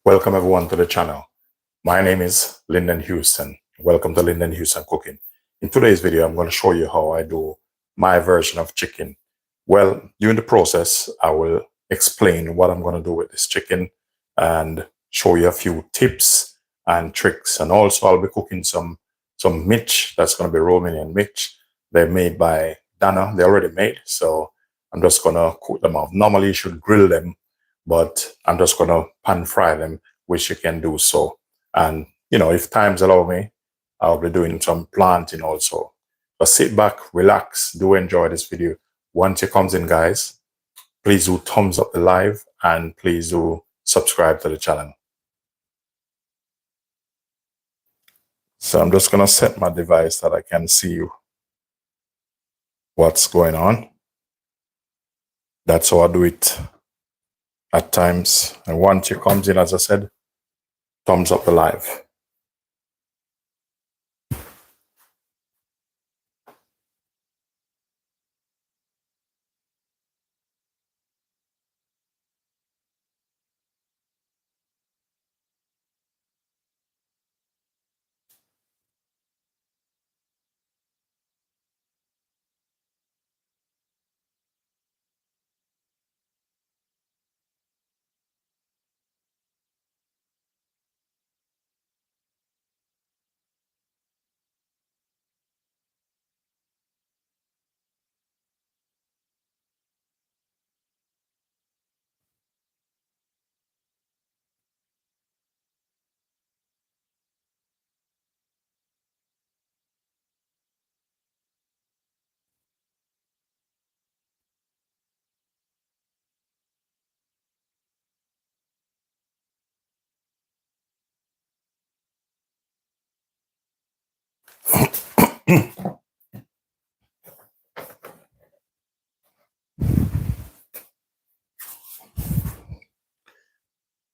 Welcome everyone to the channel. My name is Linden Houston. Welcome to Linden Houston Cooking. In today's video, I'm going to show you how I do my version of chicken. Well, during the process, I will explain what I'm going to do with this chicken and show you a few tips and tricks. And also I'll be cooking some miti that's going to be Romanian miti. They're made by Dana. They're already made. So I'm just going to cook them off. Normally you should grill them, but I'm just going to pan fry them, which you can do so. And, you know, if times allow me, I'll be doing some planting also. But sit back, relax, do enjoy this video. Once it comes in, guys, please do thumbs up the live and please do subscribe to the channel. So I'm just going to set my device that I can see what's going on. That's how I do it at times. And once it comes in, as I said, thumbs up the live.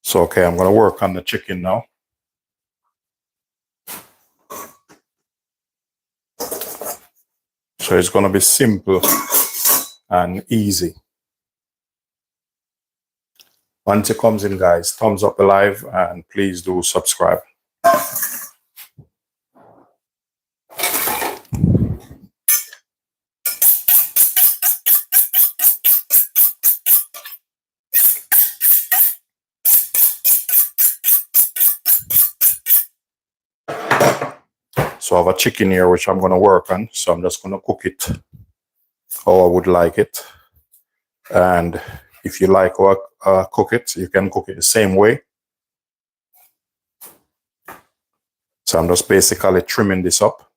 So, okay, I'm going to work on the chicken now. So it's going to be simple and easy. Once it comes in, guys, thumbs up the live and please do subscribe. So I have a chicken here which I'm going to work on. So I'm just going to cook it how I would like it. And if you like how I cook it, you can cook it the same way. So I'm just basically trimming this up.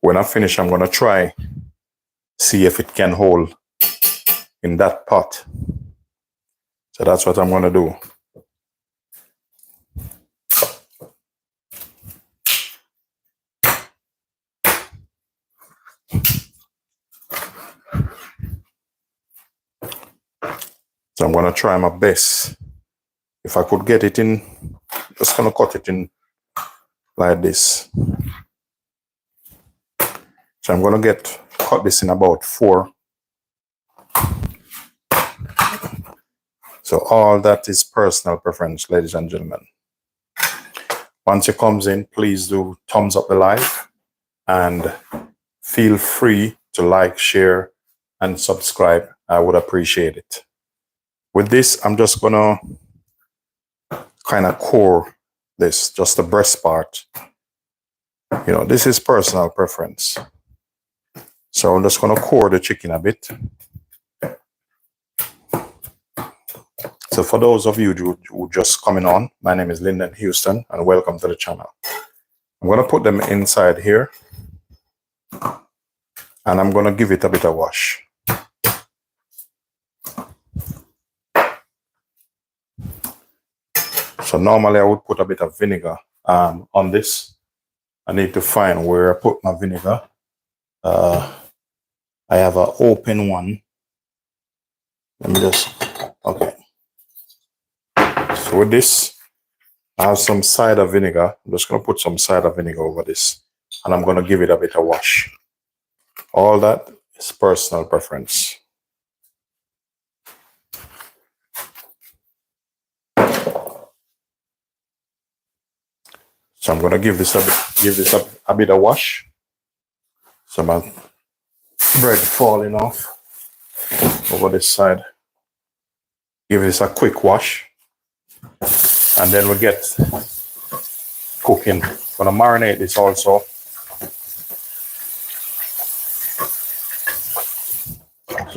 When I finish, I'm going to try, see if it can hold in that pot. So that's what I'm going to do. So I'm going to try my best. If I could get it in, just going to cut it in like this. So I'm going to cut this in about 4. So all that is personal preference, ladies and gentlemen. Once it comes in, please do thumbs up the live and feel free to like, share, and subscribe. I would appreciate it. With this, I'm just gonna kind of core this, just the breast part. You know, this is personal preference. So I'm just gonna core the chicken a bit. So for those of you who just coming on, my name is Linden Houston and welcome to the channel. I'm going to put them inside here and I'm going to give it a bit of wash. So normally I would put a bit of vinegar on this. I need to find where I put my vinegar. I have an open one. Let me just, okay. So with this, I have some cider vinegar. I'm just going to put some cider vinegar over this. And I'm going to give it a bit of wash. All that is personal preference. So I'm gonna give this a bit of wash. So my bread falling off over this side. Give this a quick wash, and then we get cooking. Gonna marinate this also.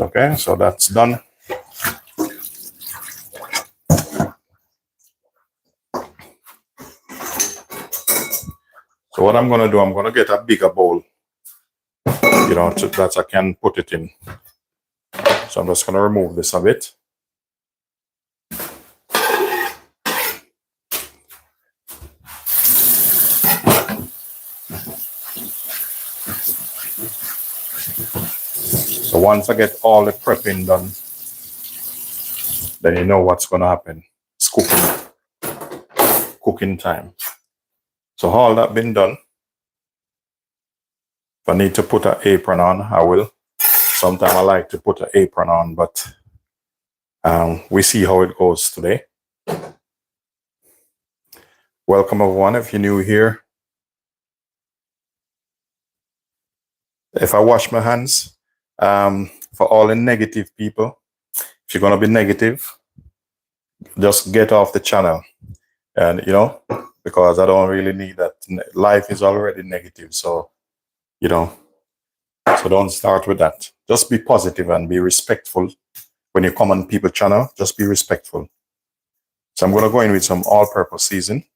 Okay, so that's done. So what I'm gonna do, I'm gonna get a bigger bowl, you know, that I can put it in. So I'm just gonna remove this a bit. So once I get all the prepping done, then you know what's gonna happen. It's cooking time. So all that been done. If I need to put an apron on, I will. Sometimes I like to put an apron on, but we see how it goes today. Welcome everyone, if you're new here. If I wash my hands, for all the negative people, if you're gonna be negative, just get off the channel. And you know, because I don't really need that. Life is already negative, so you know, so don't start with that. Just be positive and be respectful. When you come on people's channel, just be respectful. So I'm gonna go in with some all-purpose season.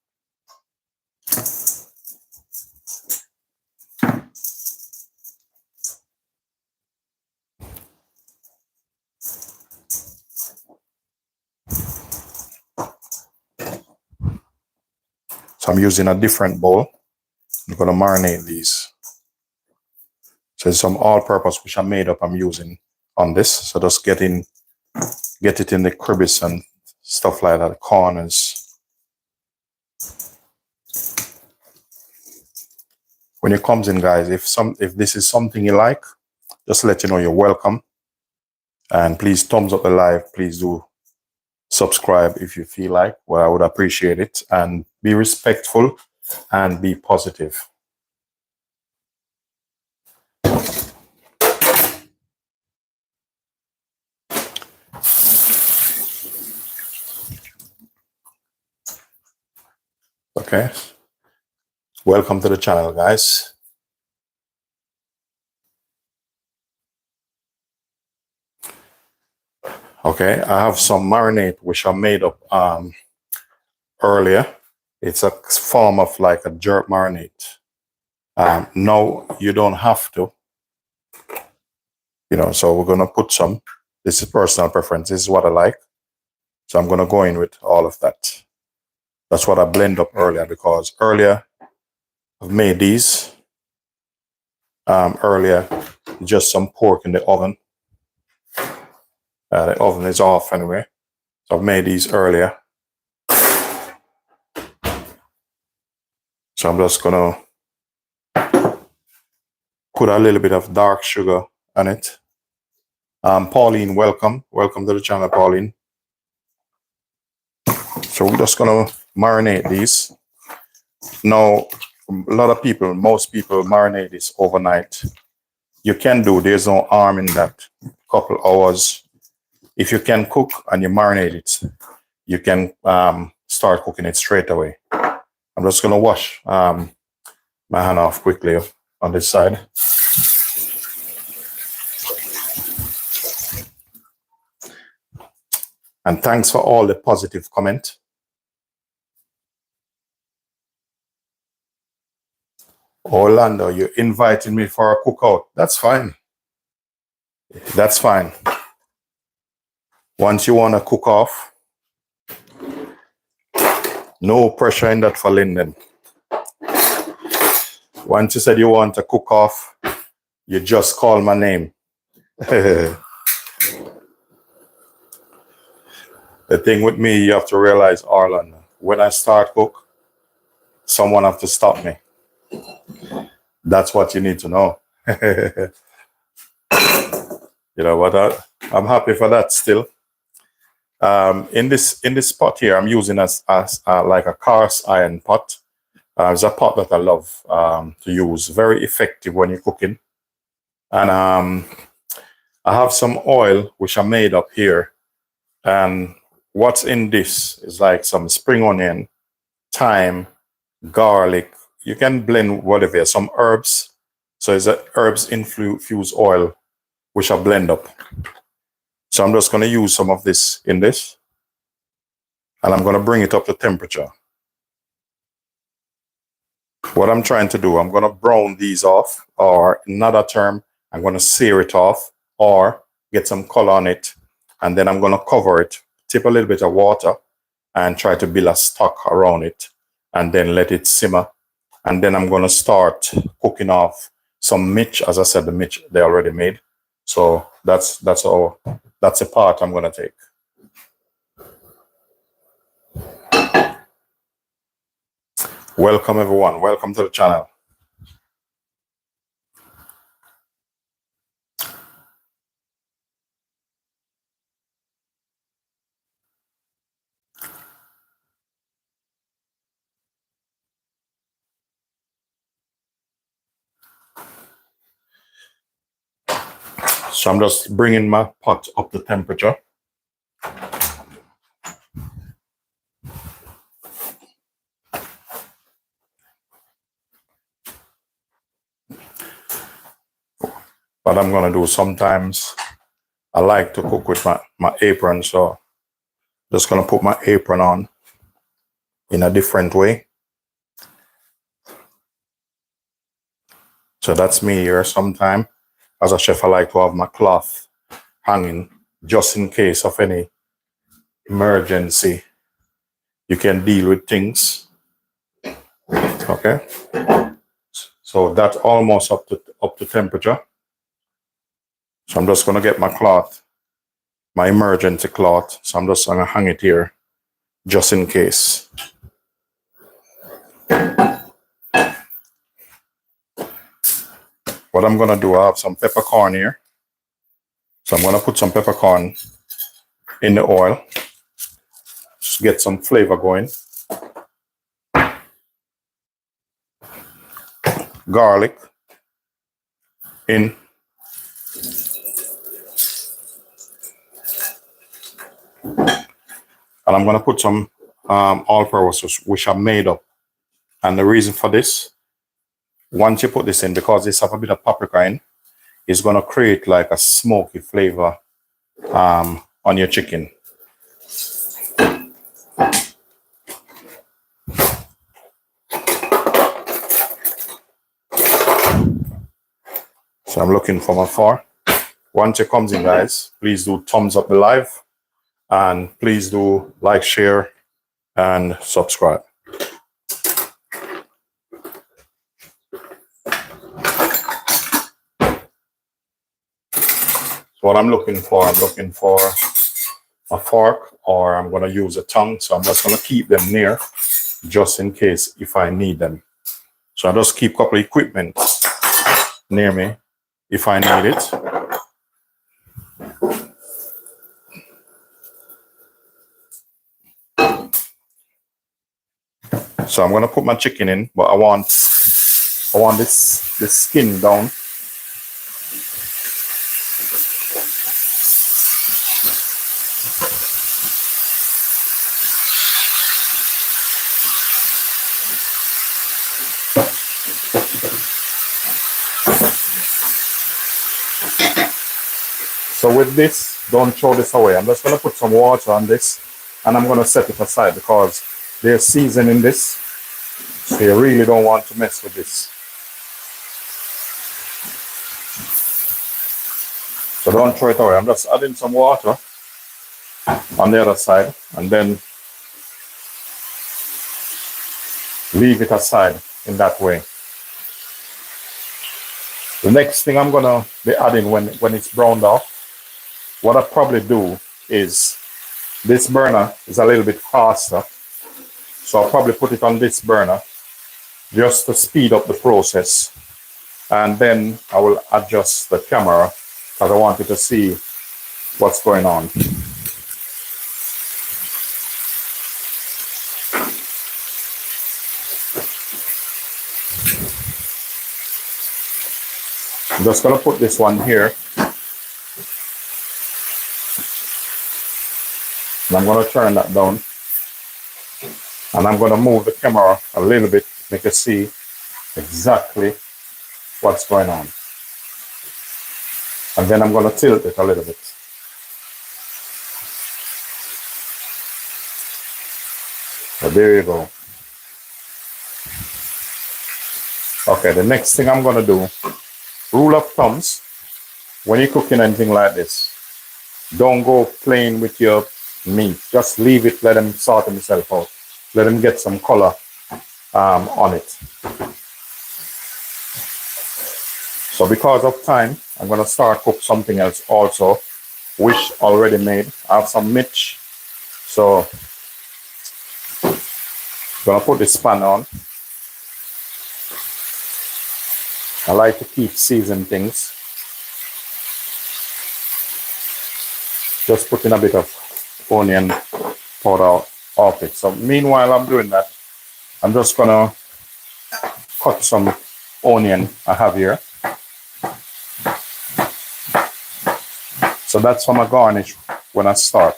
So I'm using a different bowl. I'm gonna marinate these. So there's some all-purpose which I made up I'm using on this. So just get it in the crevice and stuff like that, the corners. When it comes in, guys, if this is something you like, just let you know you're welcome. And please thumbs up the live. Please do subscribe if you feel like. Well, I would appreciate it. And be respectful and be positive. Okay. Welcome to the channel, guys. Okay, I have some marinade which I made up earlier. It's a form of like a jerk marinade. No, you don't have to. You know, so we're gonna put some. This is personal preference. This is what I like. So I'm gonna go in with all of that. That's what I blend up earlier, because earlier I've made these. Earlier, just some pork in the oven. The oven is off anyway. So I've made these earlier. So I'm just gonna put a little bit of dark sugar on it. Pauline, welcome. Welcome to the channel, Pauline. So we're just gonna marinate these. Now, a lot of people, most people marinate this overnight. You can do, there's no harm in that. Couple hours. If you can cook and you marinate it, you can start cooking it straight away. I'm just gonna wash my hand off quickly on this side. And thanks for all the positive comment. Orlando, you invited me for a cookout. That's fine. That's fine. Once you want to cook off, no pressure in that for Linden. Once you said you want to cook off, you just call my name. The thing with me, you have to realize, Orlando, when I start cook, someone have to stop me. That's what you need to know. You know what? I'm happy for that still. In this pot here, I'm using as like a cast iron pot. It's a pot that I love to use. Very effective when you're cooking. And I have some oil which I made up here. And what's in this is like some spring onion, thyme, garlic. You can blend whatever, some herbs. So it's a herbs infused oil which I blend up. So I'm just going to use some of this in this. And I'm going to bring it up to temperature. What I'm trying to do, I'm going to brown these off, or in another term, I'm going to sear it off or get some color on it. And then I'm going to cover it, tip a little bit of water and try to build a stock around it and then let it simmer. And then I'm going to start cooking off some mitch. As I said, the mitch they already made. So that's a part I'm going to take. Welcome everyone. Welcome to the channel. So I'm just bringing my pot up to temperature. What I'm going to do, sometimes I like to cook with my apron. So just going to put my apron on in a different way. So that's me here. Sometime as a chef, I like to have my cloth hanging just in case of any emergency. You can deal with things. Okay. So that's almost up to temperature. So I'm just going to get my cloth, my emergency cloth. So I'm just going to hang it here just in case. What I'm going to do, I have some peppercorn here. So I'm going to put some peppercorn in the oil. Just get some flavor going. Garlic in. And I'm going to put some all-purpose, which I made up. And the reason for this, once you put this in, because this have a bit of paprika in, it's going to create like a smoky flavor on your chicken. So I'm looking from afar. Once it comes in, guys, please do thumbs up the live. And please do like, share, and subscribe. So what I'm looking for a fork, or I'm going to use a tongue. So I'm just going to keep them near just in case if I need them. So I just keep a couple of equipment near me if I need it. So I'm going to put my chicken in, but I want this skin down. So with this, don't throw this away. I'm just going to put some water on this and I'm going to set it aside because there's seasoning in this. So you really don't want to mess with this. So don't throw it away. I'm just adding some water on the other side and then leave it aside in that way. The next thing I'm going to be adding when it's browned off, what I probably do is, this burner is a little bit faster, so I'll probably put it on this burner just to speed up the process, and then I will adjust the camera because I want you to see what's going on. I'm just gonna put this one here. And I'm gonna turn that down. And I'm gonna move the camera a little bit, make you see exactly what's going on. And then I'm gonna tilt it a little bit. So there you go. Okay, the next thing I'm gonna do, rule of thumbs, when you're cooking anything like this, don't go plain with your meat. Just leave it, let them sort themselves out. Let them get some color on it. So because of time, I'm gonna start cook something else also, which already made. I have some miti. So gonna put this pan on. I like to keep seasoned things. Just putting a bit of onion powder off it. So meanwhile I'm doing that, I'm just gonna cut some onion I have here. So that's for my garnish when I start.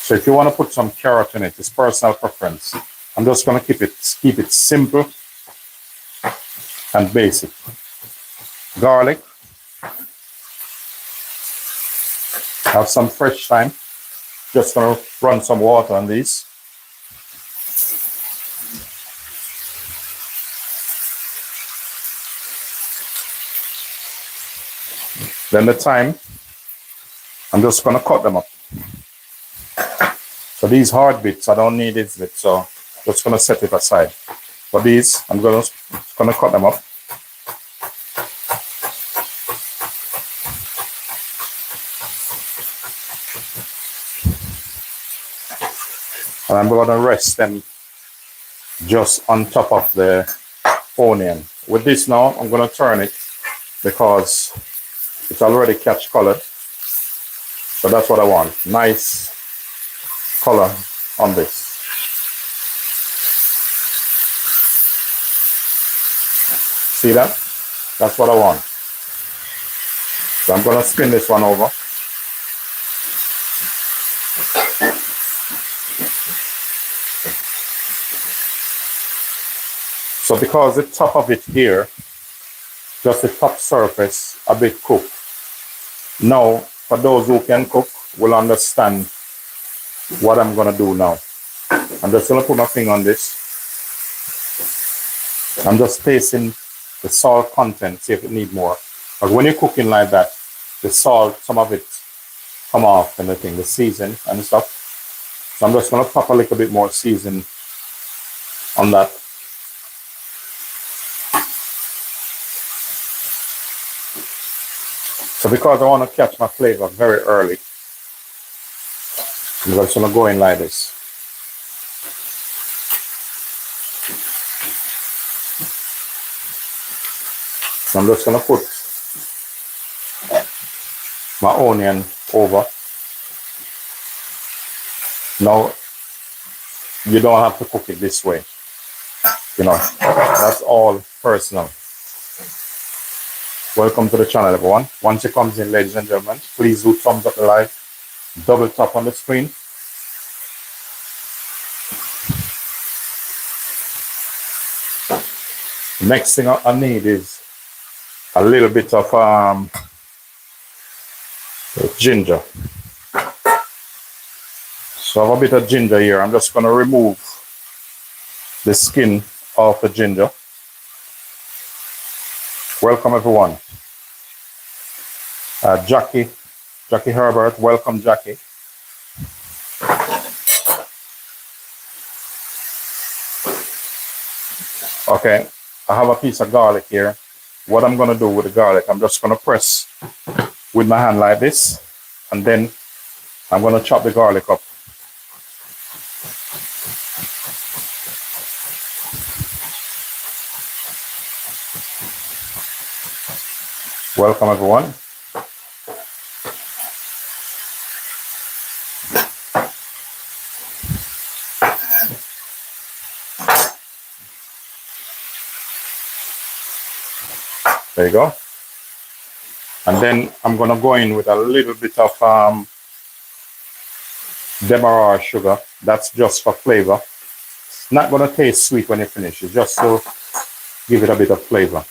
So if you want to put some carrot in it, it's personal preference. I'm just going to keep it simple and basic. Garlic. Have some fresh thyme. Just going to run some water on these. Then the thyme, I'm just going to cut them up. So these hard bits, I don't need this bit, so just going to set it aside. For these, I'm going to cut them up. And I'm going to rest them just on top of the onion. With this now, I'm going to turn it because it's already catch color. So that's what I want. Nice color on this. See that? That's what I want. So I'm going to spin this one over. So because the top of it here, just the top surface, a bit cooked. Now, for those who can cook, will understand what I'm gonna do now. I'm just gonna put my finger on this. I'm just tasting the salt content, see if it needs more. But when you're cooking like that, the salt, some of it come off and the thing, the season and stuff. So I'm just gonna pop a little bit more season on that. So because I want to catch my flavor very early, I'm just going to go in like this. So I'm just going to put my onion over. Now, you don't have to cook it this way. You know, that's all personal. Welcome to the channel, everyone. Once it comes in, ladies and gentlemen, please do thumbs up the live, double tap on the screen. Next thing I need is a little bit of ginger. So I have a bit of ginger here. I'm just going to remove the skin of the ginger. Welcome, everyone. Jackie Herbert, welcome, Jackie. Okay, I have a piece of garlic here. What I'm gonna do with the garlic, I'm just gonna press with my hand like this, and then I'm gonna chop the garlic up. Welcome, everyone. There you go. And then I'm gonna go in with a little bit of demerara sugar. That's just for flavor. It's not gonna taste sweet when you finish. It's just to give it a bit of flavor.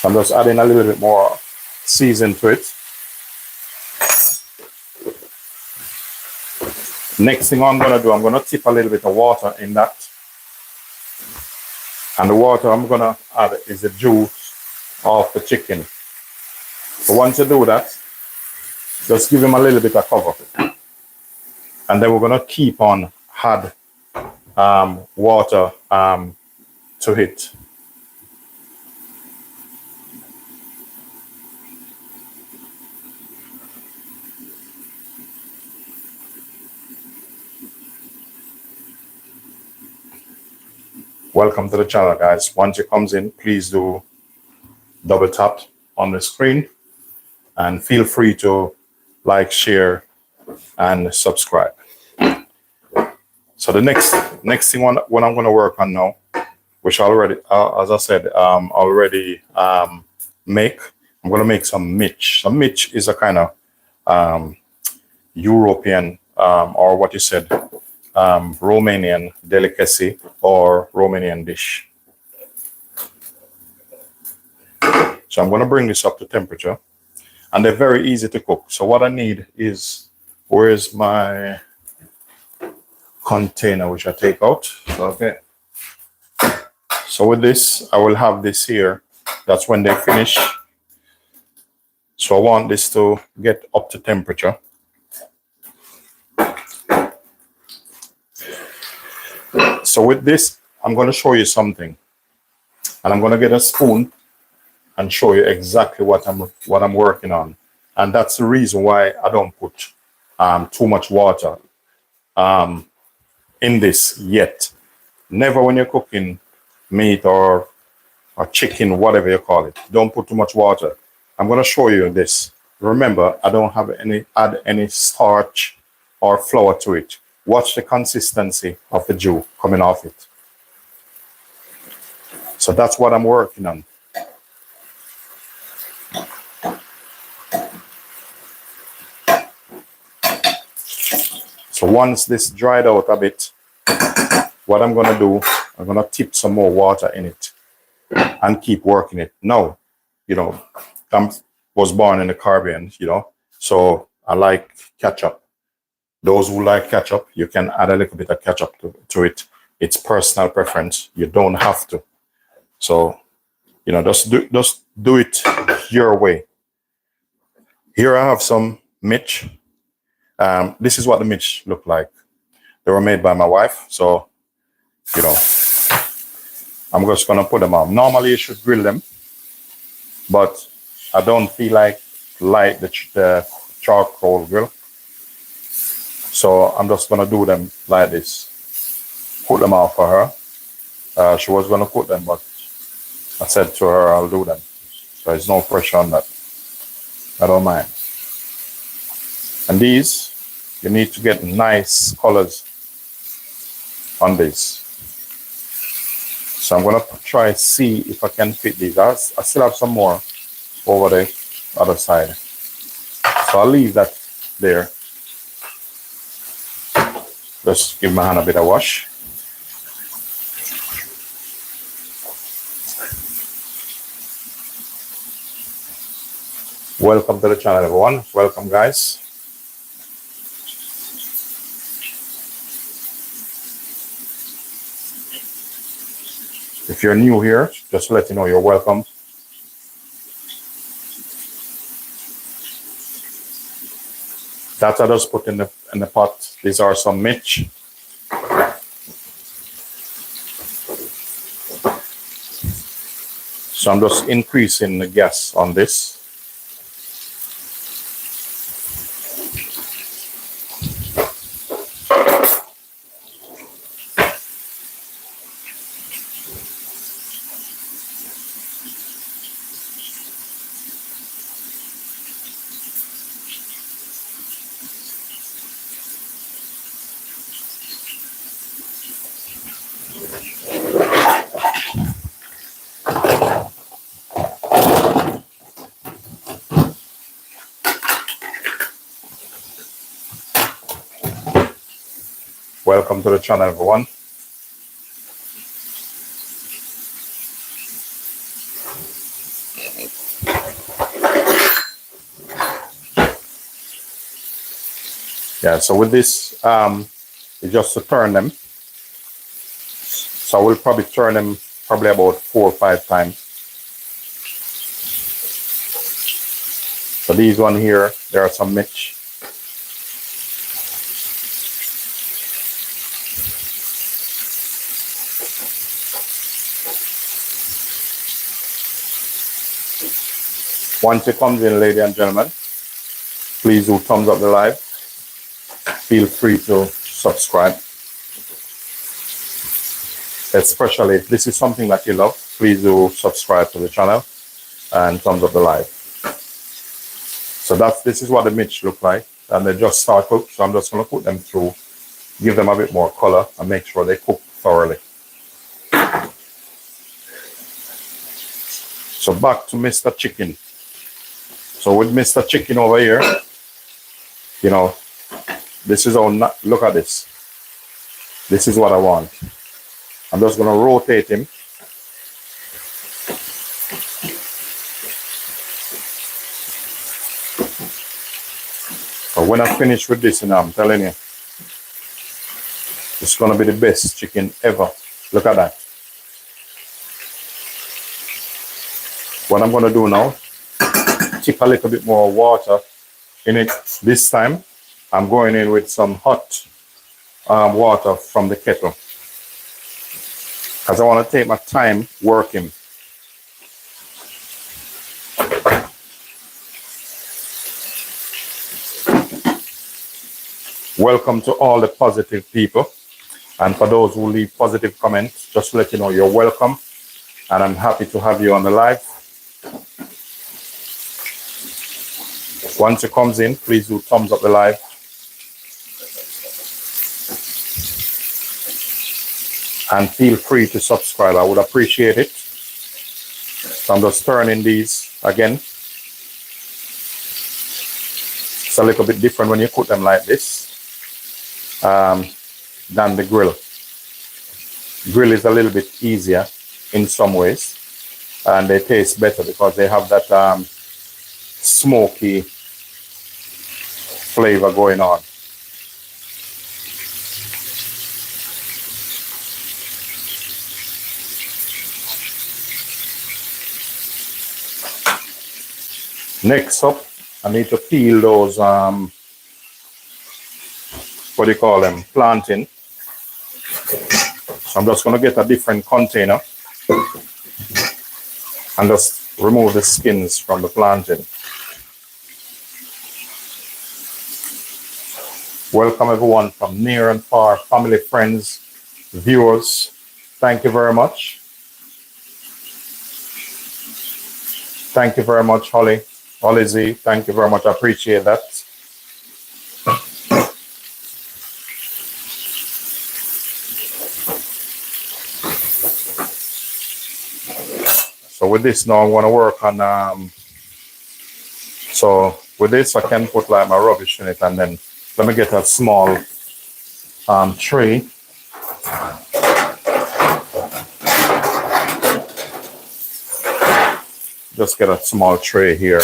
So I'm just adding a little bit more season to it. Next thing I'm gonna do, I'm gonna tip a little bit of water in that. And the water I'm gonna add is the juice of the chicken. So once you do that, just give him a little bit of cover. And then we're gonna keep on add water to it. Welcome to the channel, guys. Once it comes in, please do double tap on the screen and feel free to like, share, and subscribe. So the next thing what I'm going to work on now, which I already, as I said, already make. I'm going to make some mitch. Some mitch is a kind of European or what you said, Romanian delicacy or Romanian dish. So I'm going to bring this up to temperature, and they're very easy to cook. So what I need is, where's my container which I take out? Okay. So with this, I will have this here. That's when they finish. So I want this to get up to temperature. So with this, I'm going to show you something, and I'm going to get a spoon and show you exactly what I'm working on. And that's the reason why I don't put too much water in this yet. Never when you're cooking meat or chicken, whatever you call it, don't put too much water. I'm going to show you this. Remember, I don't have add any starch or flour to it. Watch the consistency of the jus coming off it. So that's what I'm working on. So once this dried out a bit, what I'm going to do, I'm going to tip some more water in it and keep working it. Now, you know, I was born in the Caribbean, you know, so I like ketchup. Those who like ketchup, you can add a little bit of ketchup to it. It's personal preference. You don't have to. So, you know, just do it your way. Here I have some mitch. This is what the mitch look like. They were made by my wife. So, you know, I'm just going to put them on. Normally you should grill them, but I don't feel like light the charcoal grill. So I'm just going to do them like this. Put them out for her. She was going to put them, but I said to her, I'll do them. So there's no pressure on that. I don't mind. And these, you need to get nice colors on these. So I'm going to try see if I can fit these. I still have some more over the other side. So I'll leave that there. Just give my hand a bit of wash. Welcome to the channel, everyone. Welcome, guys. If you're new here, just to let you know you're welcome. That I just put in the pot. These are some mitch. So I'm just increasing the gas on this. Welcome to the channel, everyone. Yeah, so with this, it's just to turn them. So I will probably turn them probably about 4 or 5 times. So these one here, there are some mitch. Once it comes in, ladies and gentlemen, please do thumbs up the live. Feel free to subscribe. Especially if this is something that you love, please do subscribe to the channel and thumbs up the live. So this is what the mitch look like, and they just start cooked. So I'm just going to put them through, give them a bit more color, and make sure they cook thoroughly. So back to Mr. Chicken. So with Mr. Chicken over here, you know, this is all. Look at this. This is what I want. I'm just going to rotate him. But when I finish with this, I'm telling you, it's going to be the best chicken ever. Look at that. What I'm going to do now, tip a little bit more water in it. This time, I'm going in with some hot water from the kettle, because I want to take my time working. Welcome to all the positive people, and for those who leave positive comments, just to let you know you're welcome, and I'm happy to have you on the live. Once it comes in, please do thumbs up the live. And feel free to subscribe. I would appreciate it. So I'm just turning these again. It's a little bit different when you cook them like this than the grill. Grill is a little bit easier in some ways, and they taste better because they have that smoky flavor going on. Next up, I need to peel those, what do you call them, plantains. So I'm just going to get a different container and just remove the skins from the plantain. Welcome everyone from near and far, family, friends, viewers. Thank you very much. Thank you very much, Holly. Holly Z, thank you very much. I appreciate that. So with this now, I'm going to work on, so with this, I can put like my rubbish in it, and then let me get a small tray. Just get a small tray here.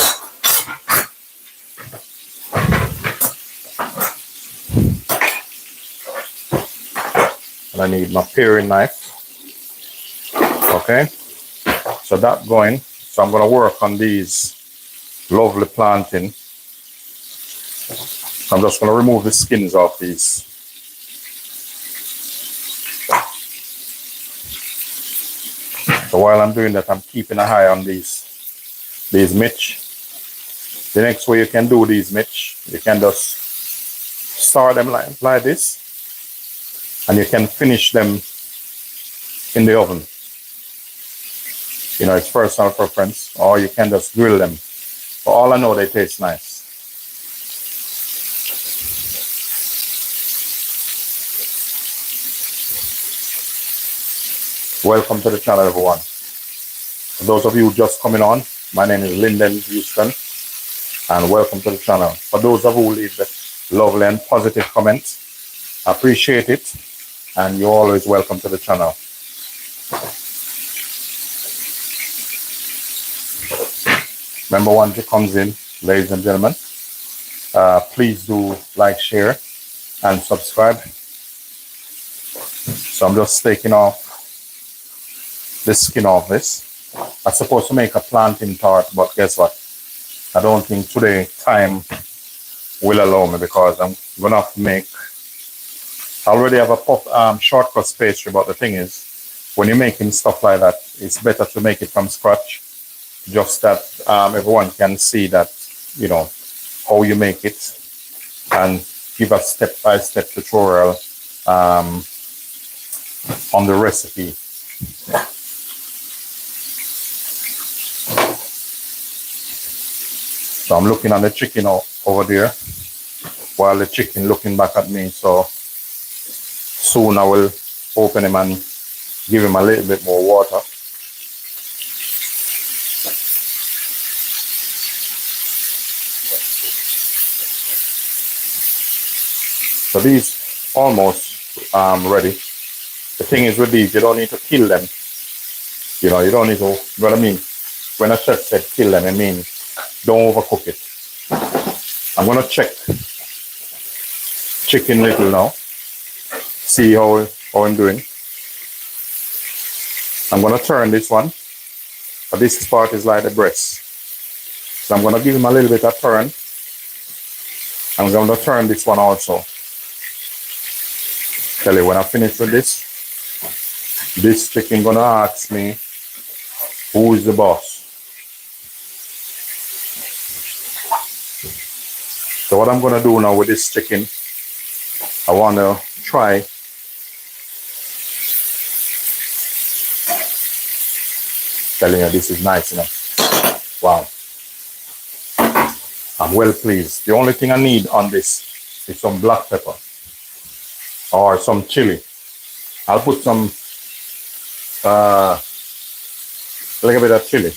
And I need my paring knife. Okay. So that going. So I'm going to work on these lovely plantains. I'm just going to remove the skins off these. So while I'm doing that, I'm keeping an eye on these mitch. The next way you can do these mitch, you can just start them like this, and you can finish them in the oven. You know, it's personal preference, or you can just grill them. For all I know, they taste nice. Welcome to the channel, everyone. For those of you just coming on, my name is Linden Houston, and welcome to the channel. For those of you who leave the lovely and positive comments, I appreciate it, and you're always welcome to the channel. Remember, once it comes in, ladies and gentlemen, please do like, share, and subscribe. So I'm just taking off the skin off this. I'm supposed to make a plantain tart, but guess what? I don't think today time will allow me, because I'm gonna have to make. I already have a shortcut pastry, but the thing is, when you're making stuff like that, it's better to make it from scratch, just that everyone can see that, you know, how you make it, and give a step-by-step tutorial on the recipe. So I'm looking at the chicken over there, while the chicken looking back at me. So soon I will open him and give him a little bit more water. So these almost ready. The thing is with these, you don't need to kill them. You know, you don't need to, you know what I mean? When a chef said kill them, I mean don't overcook it. I'm gonna check chicken little now. See how I'm doing. I'm gonna turn this one. But this part is like the breast. So I'm gonna give him a little bit of turn. I'm gonna turn this one also. Tell you, when I finish with this chicken gonna ask me who is the boss. So what I'm gonna do now with this chicken, I wanna try telling you this is nice enough. Wow. I'm well pleased. The only thing I need on this is some black pepper or some chili. I'll put some a little bit of chili,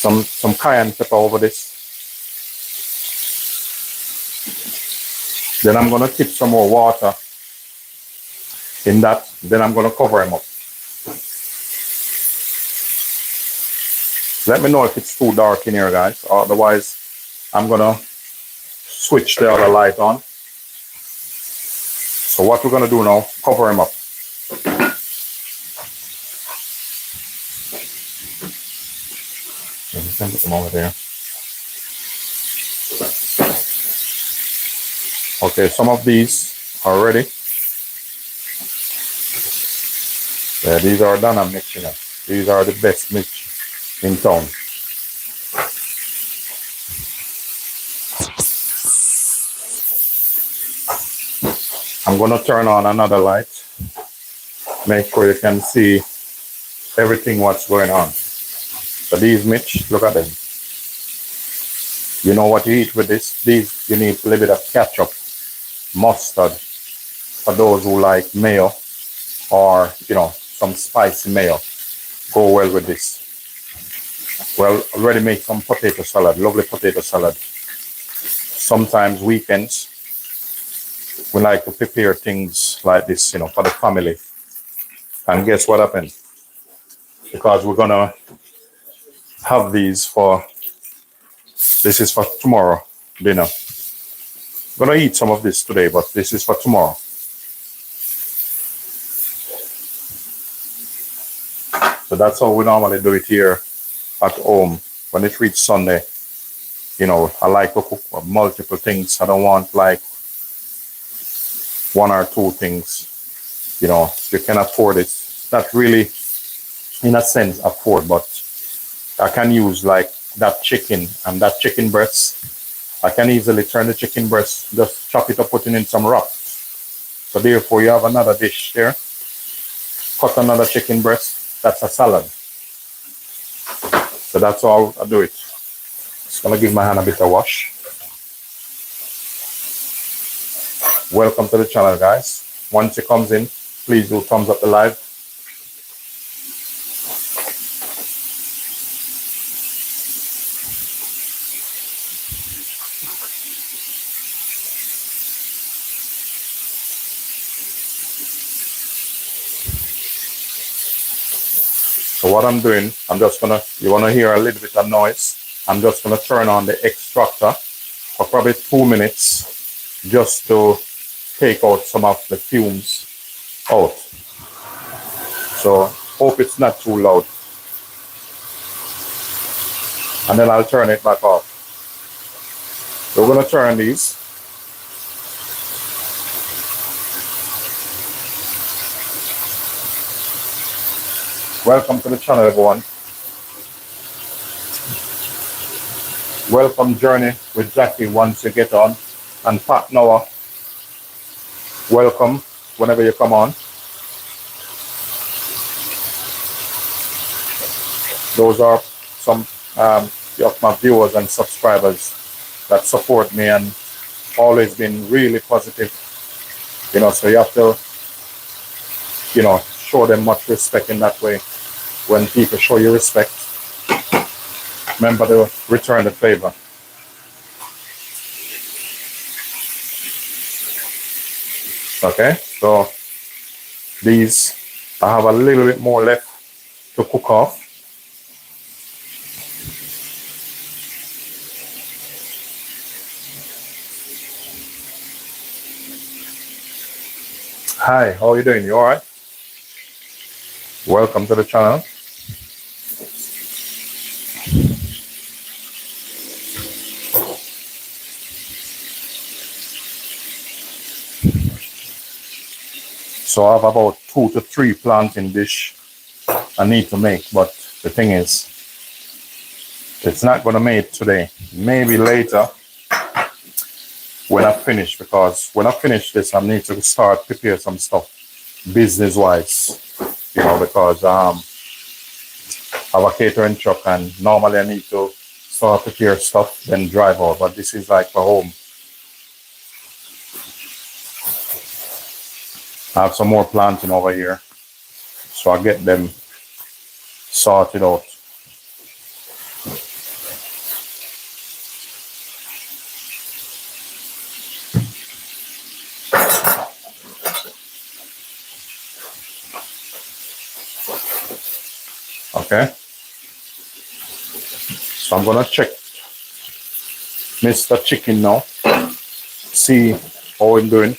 some cayenne pepper over this. Then I'm gonna tip some more water in that. Then I'm gonna cover him up. Let me know if it's too dark in here, guys. Otherwise, I'm gonna switch the other light on. So what we're gonna do now, cover him up. Put them over there. Okay, some of these are ready. Yeah, these are done. I'm mixing up. These are the best mix in town. I'm gonna turn on another light. Make sure you can see everything what's going on. So these Mitch, look at them. You know what you eat with this? These, you need a little bit of ketchup, mustard, for those who like mayo, or, you know, some spicy mayo. Go well with this. Well, already make some potato salad, lovely potato salad. Sometimes weekends, we like to prepare things like this, you know, for the family. And guess what happened? Because we're gonna have these for, this is for tomorrow dinner. I'm gonna eat some of this today, but this is for tomorrow. So that's how we normally do it here at home. When it reaches Sunday, you know, I like to cook multiple things. I don't want like one or two things. You know, you can afford it. Not really, in a sense, afford, but I can use like that chicken and that chicken breast. I can easily turn the chicken breast, just chop it up, put it in some wraps. So therefore you have another dish there. Cut another chicken breast, that's a salad. So that's how I do it. Just gonna give my hand a bit of wash. Welcome to the channel, guys. Once it comes in, please do thumbs up the live. So what I'm doing, you wanna hear a little bit of noise. I'm just gonna turn on the extractor for probably 2 minutes just to take out some of the fumes out. So hope it's not too loud. And then I'll turn it back off. So we're gonna turn these. Welcome to the channel, everyone. Welcome Journey with Jackie once you get on. And Pat Noah, welcome whenever you come on. Those are some of my viewers and subscribers that support me and always been really positive. You know, so you have to, you know, show them much respect in that way. When people show you respect, remember to return the favor. Okay, so these, I have a little bit more left to cook off. Hi, how are you doing? You all right? Welcome to the channel. So I have about 2 to 3 plantain dish I need to make, but the thing is, it's not going to make today. Maybe later when I finish, because when I finish this, I need to start prepare some stuff business-wise, you know, because I have a catering truck and normally I need to start prepare stuff, then drive out, but this is like for home. I have some more planting over here, so I get them sorted out. Okay, so I'm gonna check Mr. Chicken now, see how I'm doing.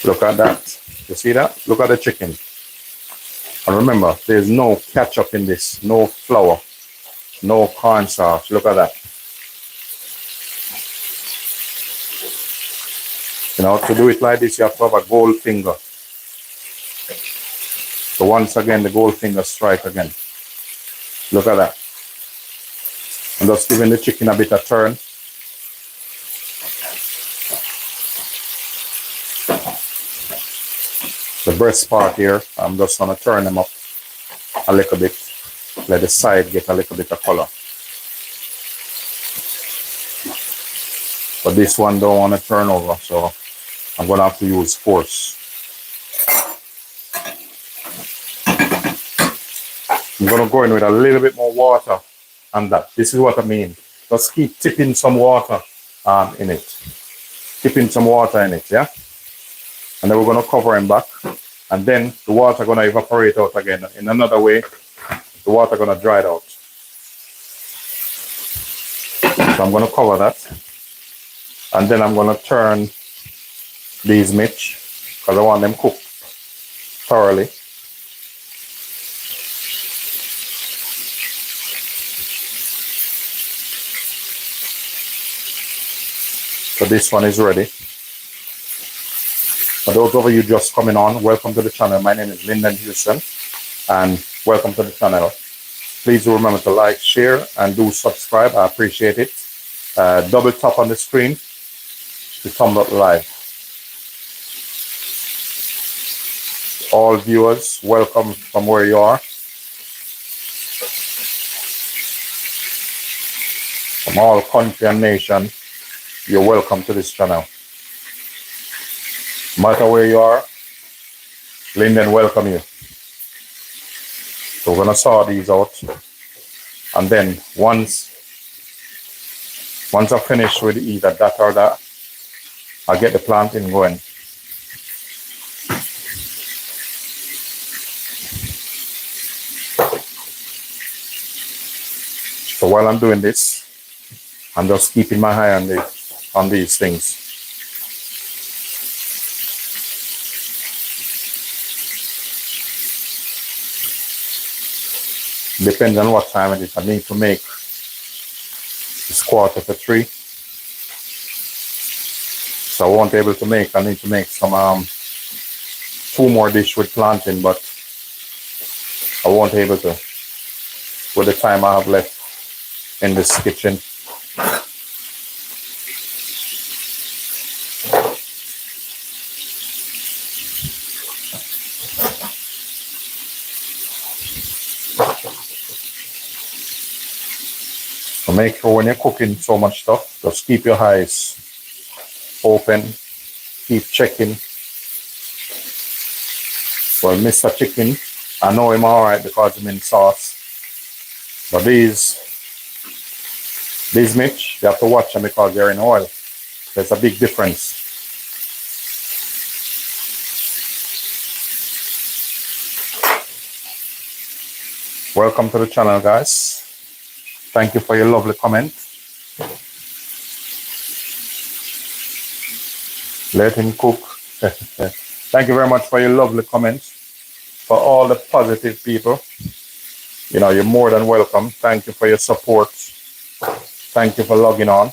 Look at that. You see that? Look at the chicken. And remember, there's no ketchup in this, no flour, no cornstarch. Look at that. You know, to do it like this, you have to have a gold finger. So once again, the gold finger strike again. Look at that. I'm just giving the chicken a bit of turn. The breast part here, I'm just gonna turn them up a little bit. Let the side get a little bit of color. But this one don't want to turn over, so I'm gonna have to use force. I'm gonna go in with a little bit more water on that. This is what I mean. Just keep tipping some water in it. Tipping some water in it, yeah? And then we're gonna cover him back. And then the water gonna evaporate out again. In another way, the water gonna dry it out. So I'm gonna cover that. And then I'm gonna turn these mitch, because I want them cooked thoroughly. So this one is ready. For those of you just coming on, welcome to the channel. My name is Linden Houston, and welcome to the channel. Please do remember to like, share, and do subscribe. I appreciate it. Double tap on the screen to thumb up live. All viewers, welcome from where you are. From all country and nation, you're welcome to this channel. No matter where you are, Linden welcome you. So we're gonna saw these out, and then once I finish with either that or that, I'll get the plantain going. while I'm doing this, I'm just keeping my eye on these things. Depends on what time it is. I need to make this 2:45. So I won't be able to make. I need to make some 2 more dishes with plantain, but I won't be able to with the time I have left in this kitchen. So make sure when you're cooking so much stuff, just keep your eyes open, keep checking. Well, Mr. Chicken, I know him alright because I'm in sauce. But these Mitch, you have to watch them because they're in oil. There's a big difference. Welcome to the channel, guys. Thank you for your lovely comment. Let him cook. Thank you very much for your lovely comments. For all the positive people, you know, you're more than welcome. Thank you for your support. Thank you for logging on.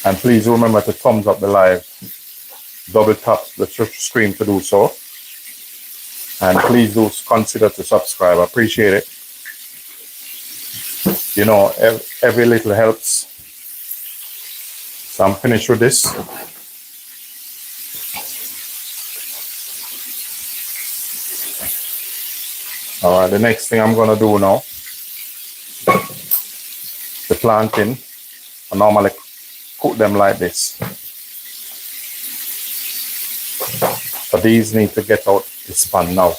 And please remember to thumbs up the live. Double tap the screen to do so. And please do consider to subscribe. I appreciate it. You know, every little helps. So I'm finished with this. All right, the next thing I'm gonna do now, the plantain. I normally cook them like this. But these need to get out this pan now.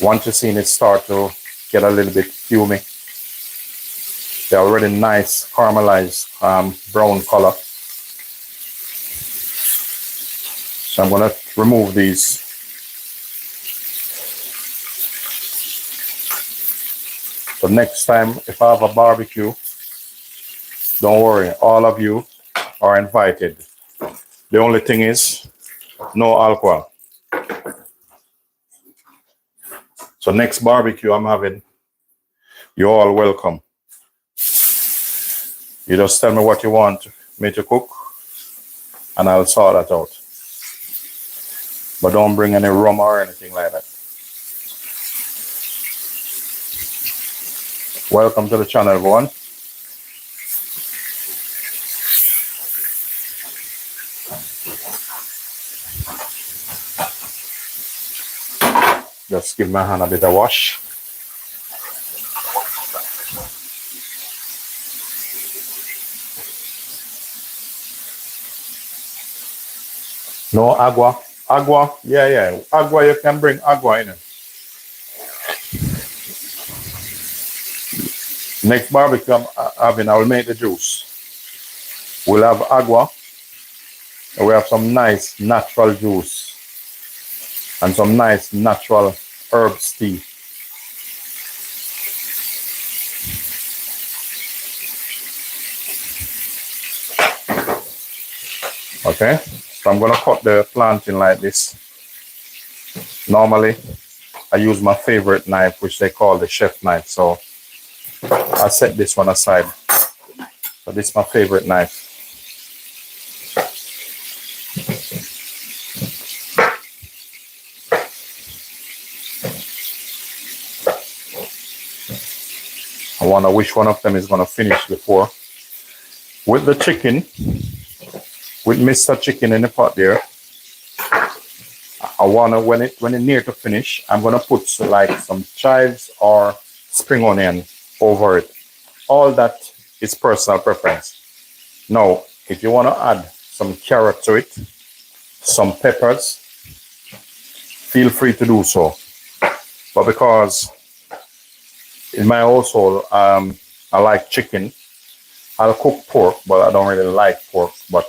Once you've seen it start to get a little bit fumy, they're already nice caramelized brown color. So I'm gonna remove these. So next time, if I have a barbecue, don't worry, all of you are invited. The only thing is, no alcohol. So next barbecue I'm having, you're all welcome. You just tell me what you want me to cook, and I'll sort that out. But don't bring any rum or anything like that. Welcome to the channel, everyone. Just give my hand a bit of wash. No agua. Agua, yeah. Agua, you can bring agua in it. Next barbecue I'm having, I will make the juice. We'll have agua. And we have some nice natural juice. And some nice natural herbs tea. Okay, so I'm gonna cut the plantain like this. Normally, I use my favorite knife, which they call the chef knife. So I set this one aside. So this is my favorite knife. I wonder which one of them is going to finish before. With the chicken, with Mr. Chicken in the pot there, I wanna when it near to finish, I'm gonna put like some chives or spring onion over it. All that is personal preference. Now, if you wanna add some carrot to it, some peppers, feel free to do so. But because in my household, I like chicken. I'll cook pork, but I don't really like pork. But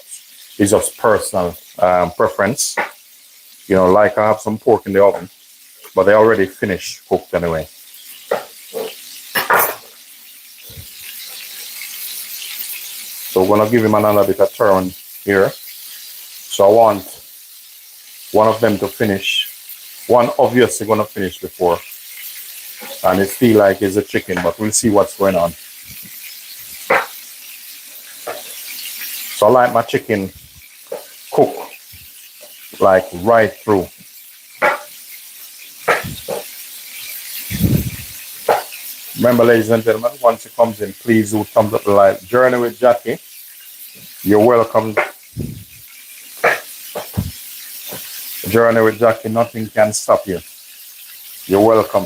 it's just personal preference. You know, like I have some pork in the oven, but they already finished cooked anyway. So we're gonna give him another bit of turn here. So I want one of them to finish. One obviously gonna finish before, and it feel like it's a chicken, but we'll see what's going on. So I like my chicken cook like right through. Remember, ladies and gentlemen, once it comes in, please do thumbs up the like. Journey with Jackie. You're welcome. Journey with Jackie, nothing can stop you. You're welcome.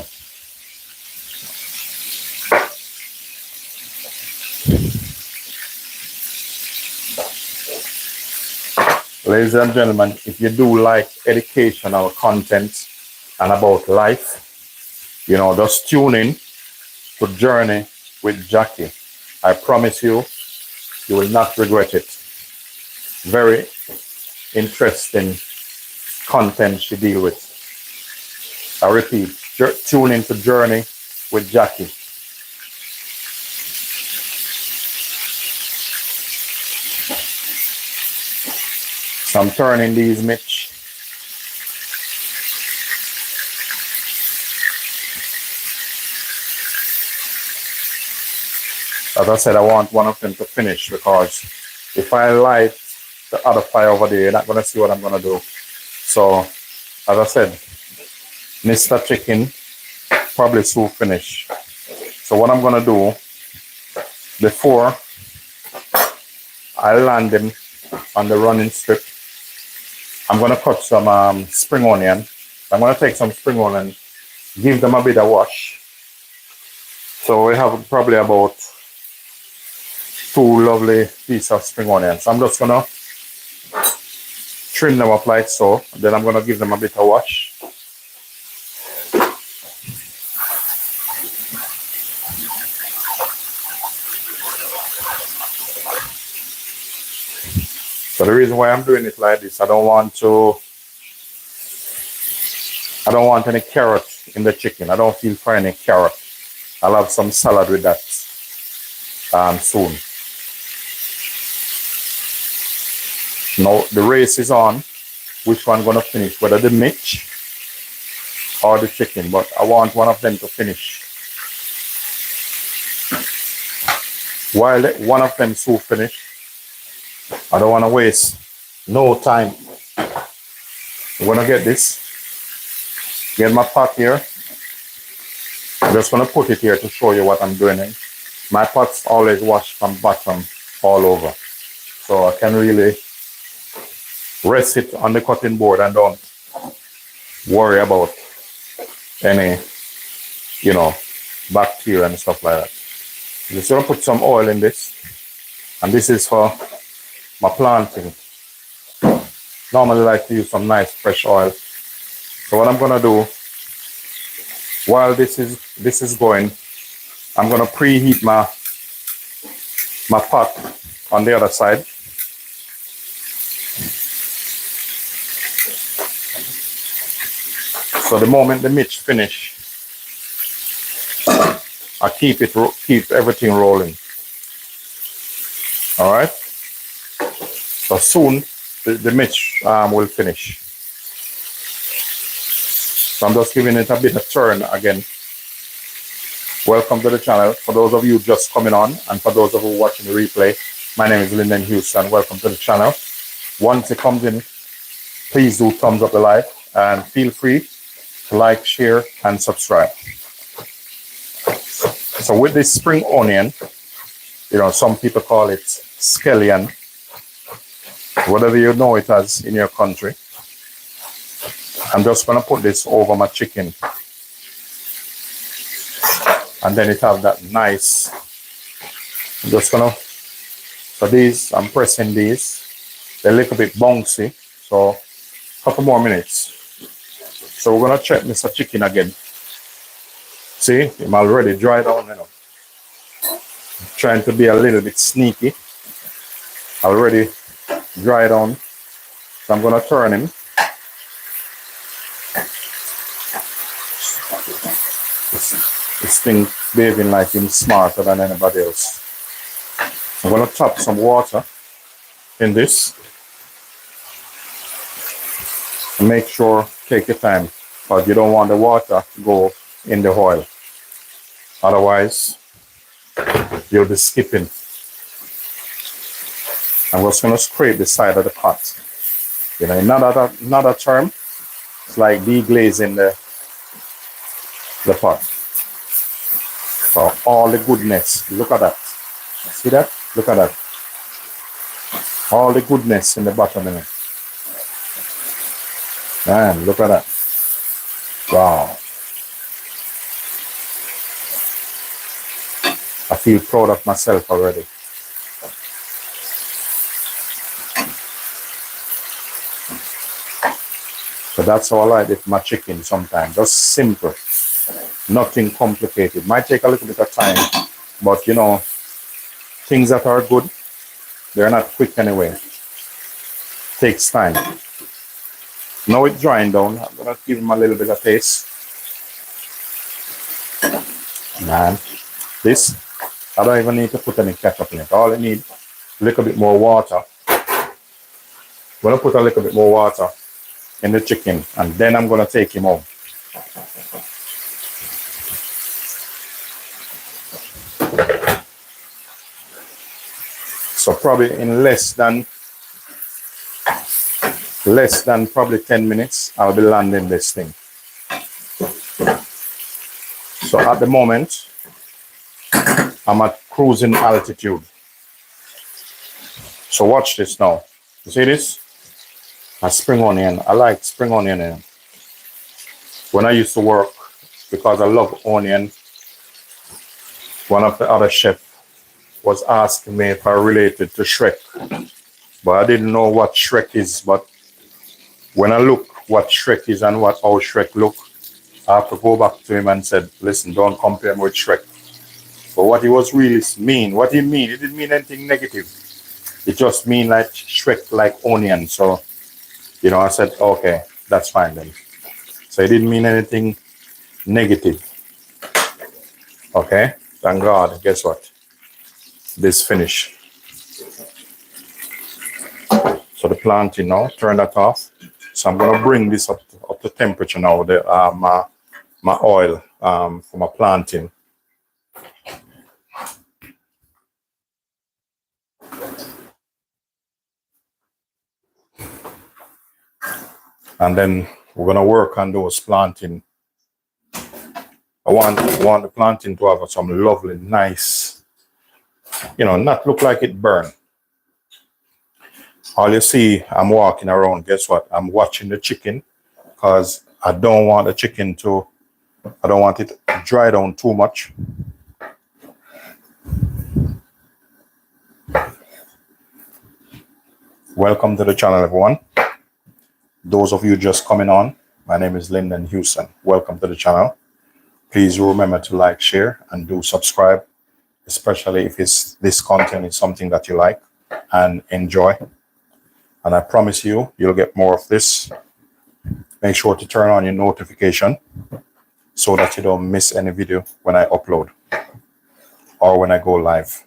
Ladies and gentlemen, if you do like educational content and about life, you know, just tune in to Journey with Jackie. I promise you, you will not regret it. Very interesting content she deal with. I repeat, tune into Journey with Jackie. So I'm turning these, Mitch. As I said, I want one of them to finish, because if I light the other fire over there, you're not going to see what I'm going to do. So, as I said, Mr. Chicken probably soon finish. So what I'm going to do, before I land them on the running strip, I'm going to cut some spring onion. I'm going to take some spring onion, give them a bit of wash. So we have probably about 2 lovely pieces of spring onions. I'm just going to trim them up like so. Then I'm going to give them a bit of wash. So the reason why I'm doing it like this, I don't want any carrot in the chicken. I don't feel for any carrot. I'll have some salad with that soon. Now the race is on. Which one gonna finish? Whether the meat or the chicken, but I want one of them to finish. While one of them so finish, I don't want to waste no time. I'm gonna get this. Get my pot here. I'm just gonna put it here to show you what I'm doing. My pot's always washed from bottom all over, so I can really rest it on the cutting board and don't worry about any, you know, bacteria and stuff like that. I'm just gonna put some oil in this, and this is for my planting. Normally I like to use some nice fresh oil. So what I'm gonna do, while this is going, I'm gonna preheat my pot on the other side. So the moment the meat finish, I keep everything rolling. All right. So soon the meat will finish. So I'm just giving it a bit of turn again. Welcome to the channel. For those of you just coming on, and for those of you watching the replay, my name is Linden Houston. Welcome to the channel. Once it comes in, please do thumbs up the like, and feel free to like, share, and subscribe. So with this spring onion, you know, some people call it scallion, whatever you know it as in your country. I'm just gonna put this over my chicken, and then it have that nice. I'm just gonna, so these, I'm pressing these. They're a little bit bouncy, so a couple more minutes. So we're gonna check Mr. Chicken again. See, I'm already dried down, you know. I'm trying to be a little bit sneaky. Already dried down. So I'm gonna turn him. This thing behaving like him smarter than anybody else. I'm going to tap some water in this. And make sure, take your time, because you don't want the water to go in the oil. Otherwise, you'll be skipping. I'm just going to scrape the side of the pot. You know, another term, it's like deglazing the pot. For all the goodness, look at that. See that? Look at that. All the goodness in the bottom of it. Man, look at that. Wow. I feel proud of myself already. So that's how I like it, my chicken sometimes. Just simple. Nothing complicated. Might take a little bit of time, but you know, things that are good, they're not quick anyway. Takes time. Now it's drying down. I'm gonna give them a little bit of taste. Man, this, I don't even need to put any ketchup in it. All I need, a little bit more water. I'm gonna put a little bit more water in the chicken, and then I'm gonna take him home. So probably in less than probably 10 minutes, I'll be landing this thing. So at the moment, I'm at cruising altitude. So watch this now. You see this? A spring onion. I like spring onion in it. When I used to work, because I love onion, one of the other chefs was asking me if I related to Shrek. But I didn't know what Shrek is. But when I look what Shrek is and how Shrek look, I have to go back to him and said, listen, don't compare me with Shrek. But what he was really mean, what he mean, it didn't mean anything negative. It just mean like Shrek like onion. So, you know, I said, okay, that's fine then. So it didn't mean anything negative. Okay, thank God. Guess what? This finish. So the plantain now, turn that off. So I'm gonna bring this up to temperature now. The my oil for my plantain. And then we're gonna work on those plantain. I want the plantain to have some lovely, nice, you know, not look like it burn. All you see, I'm walking around. Guess what? I'm watching the chicken because I don't want the chicken to, I don't want it to dry down too much. Welcome to the channel, everyone. Those of you just coming on, my name is Linden Houston. Welcome to the channel. Please remember to like, share, and do subscribe, especially if this content is something that you like and enjoy. And I promise you, you'll get more of this. Make sure to turn on your notification so that you don't miss any video when I upload or when I go live.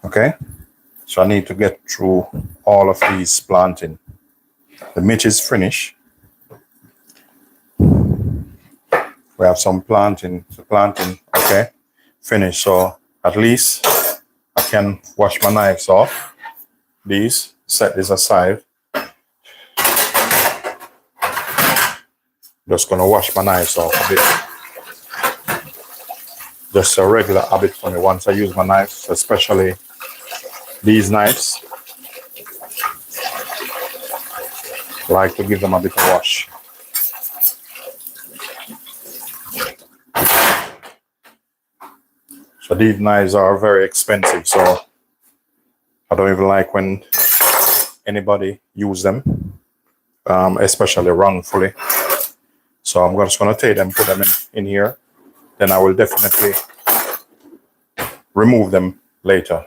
Okay? So I need to get through all of these plantain. The meat is finished. We have some plantain, okay, finished. So at least I can wash my knives off. These, set this aside. Just gonna wash my knives off a bit. Just a regular habit for me once I use my knives, especially these knives. I like to give them a bit of wash. So these knives are very expensive, so I don't even like when anybody use them, especially wrongfully. So I'm just going to take them, put them in here. Then I will definitely remove them later.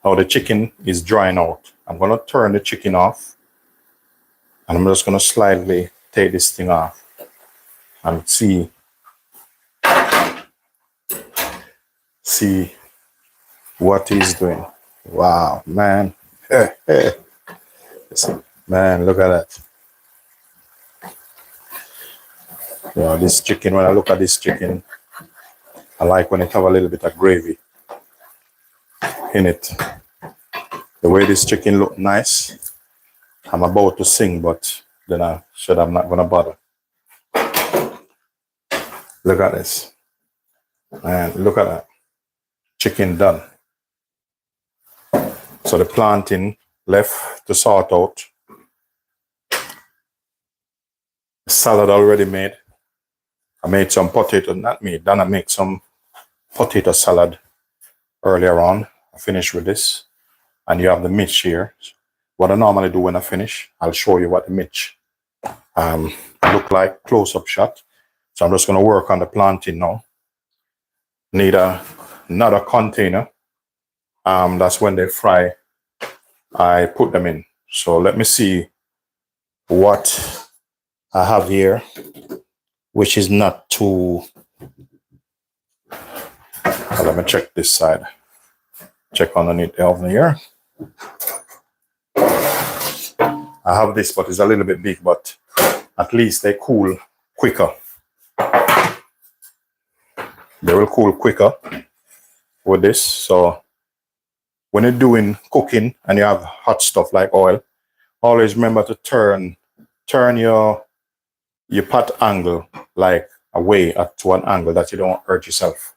Now the chicken is drying out. I'm going to turn the chicken off. And I'm just going to slightly take this thing off and see what he's doing. Wow, man. Man, look at that. Yeah, this chicken, when I look at this chicken, I like when it have a little bit of gravy in it. The way this chicken look nice, I'm about to sing, but then I said I'm not gonna bother. Look at this. Man, look at that. Chicken done. So the plantain left to sort out. Salad already made. I made some potato, not made, then I make some potato salad earlier on. I finished with this. And you have the mitch here. What I normally do when I finish, I'll show you what the mitch look like, close-up shot. So I'm just gonna work on the plantain now. Need another container. That's when they fry, I put them in. So let me see what I have here, which is not too, let me check this side. Check underneath the oven here. I have this, but it's a little bit big, but at least they cool quicker. They will cool quicker with this. So when you're doing cooking and you have hot stuff like oil, always remember to turn your pot angle like away to an angle that you don't hurt yourself.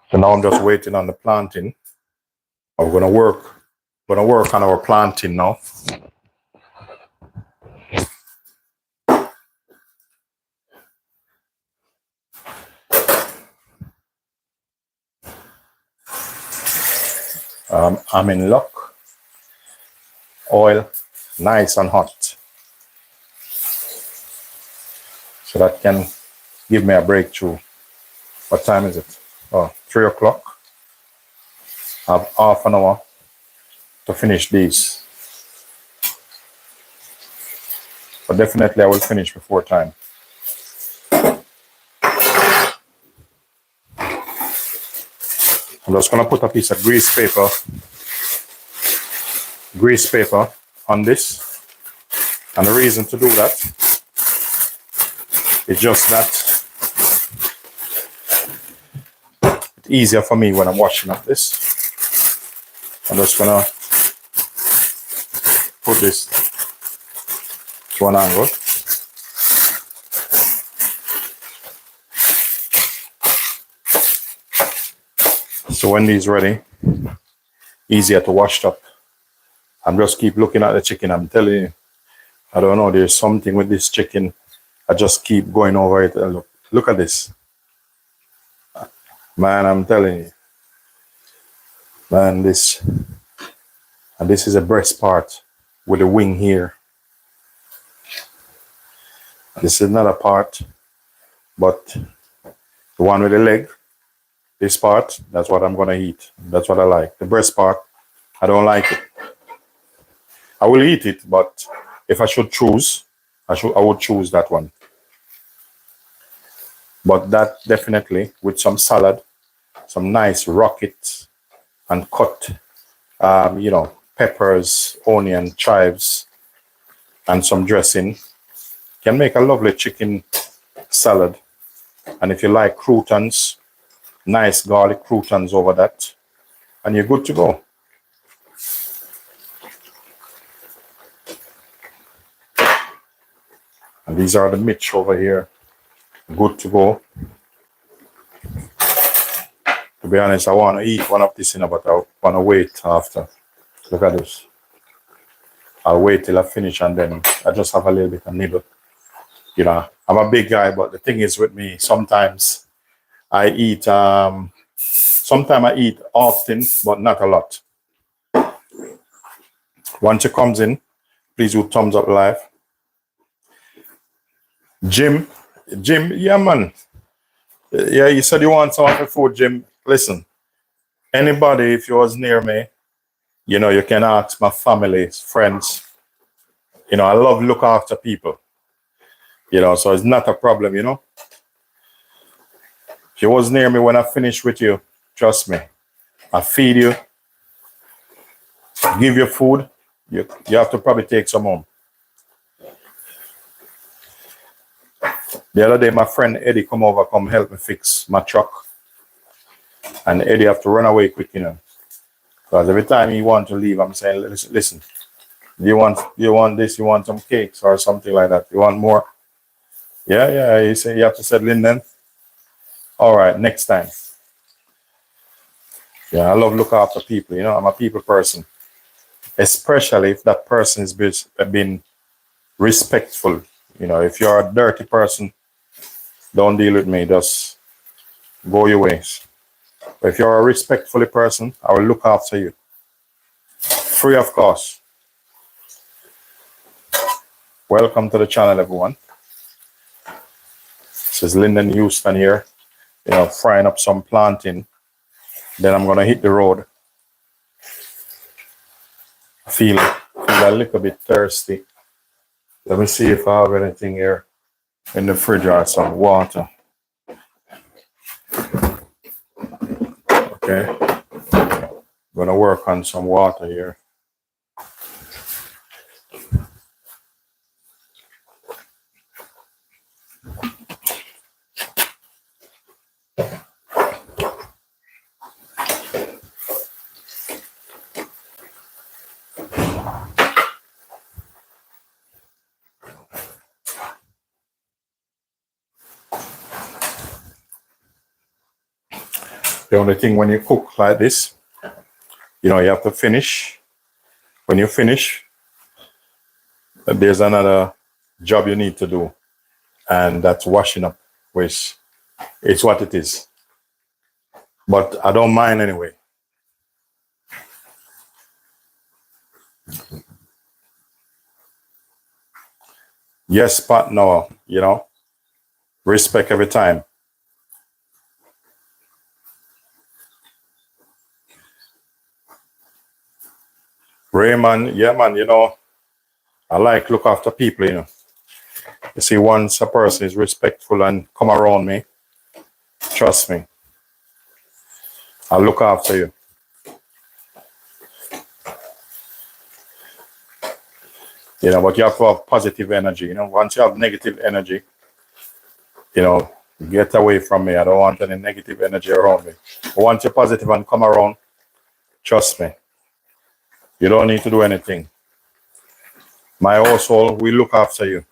So now I'm just waiting on the plantain. We're gonna work on our plantain now. I'm in luck. Oil, nice and hot. So that can give me a breakthrough. What time is it? Oh, 3 o'clock. I have half an hour to finish these. But definitely I will finish before time. I'm just gonna put a piece of grease paper on this. And the reason to do that is just that it's easier for me when I'm washing up this. I'm just gonna put this to an angle. So when these ready, easier to wash up. I'm just keep looking at the chicken. I'm telling you, I don't know, there's something with this chicken. I just keep going over it and look at this. Man, I'm telling you. Man, this is a breast part with a wing here. This is another part, but the one with the leg, this part, that's what I'm gonna eat. That's what I like. The breast part, I don't like it. I will eat it, but if I should choose, I would choose that one. But that definitely with some salad, some nice rocket and cut, peppers, onion, chives, and some dressing, can make a lovely chicken salad. And if you like croutons, nice garlic croutons over that, and you're good to go. And these are the mitch over here, good to go. To be honest, I want to eat one of this, but I want to wait after. Look at this. I'll wait till I finish and then I just have a little bit of nibble. I'm a big guy, but the thing is with me, sometimes I eat often, but not a lot. Once it comes in, please do thumbs up live. Jim, yeah, man. Yeah, you said you want some of the food, Jim. Listen, anybody, if you was near me, you can ask my family, friends. I love look after people. You know, so it's not a problem, you know. If you was near me when I finished with you, trust me, I feed you, give you food, you have to probably take some home. The other day, my friend Eddie come help me fix my truck. And Eddie have to run away quick, you know. Because every time he want to leave, I'm saying, listen, you want this, you want some cakes or something like that. You want more? Yeah. He said, you have to say, Linden, all right, next time. Yeah, I love look after people, you know, I'm a people person. Especially if that person is been respectful. You know, if you're a dirty person, don't deal with me, just go your ways. But if you're a respectful person, I will look after you. Free of cost. Welcome to the channel, everyone. This is Linden Houston here, you know, frying up some plantain. Then I'm gonna hit the road. I feel a little bit thirsty. Let me see if I have anything here in the fridge or some water. Okay, I'm gonna work on some water here. The only thing when you cook like this, you know, you have to finish. When you finish, there's another job you need to do, and that's washing up, which it's what it is. But I don't mind anyway. Yes, but no, you know, respect every time. Raymond, yeah, man, you know, I like look after people, you know. You see, once a person is respectful and come around me, trust me, I'll look after you. You know, but you have to have positive energy. You know, once you have negative energy, you know, get away from me. I don't want any negative energy around me. But once you're positive and come around, trust me, you don't need to do anything. My household will look after you,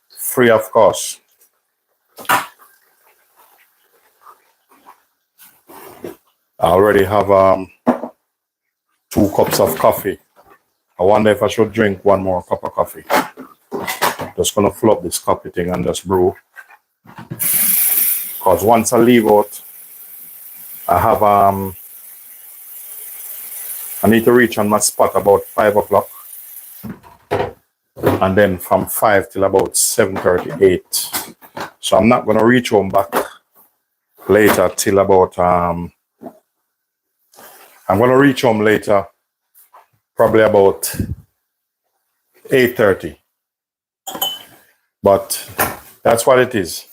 free of cost. I already have 2 cups of coffee. I wonder if I should drink 1 more cup of coffee. Just gonna fill up this coffee thing and just brew. Because once I leave out, I have I need to reach on my spot about 5 o'clock. And then from 5 till about 7:38. So I'm not gonna reach home back later till about I'm gonna reach home later, probably about 8:30. But that's what it is.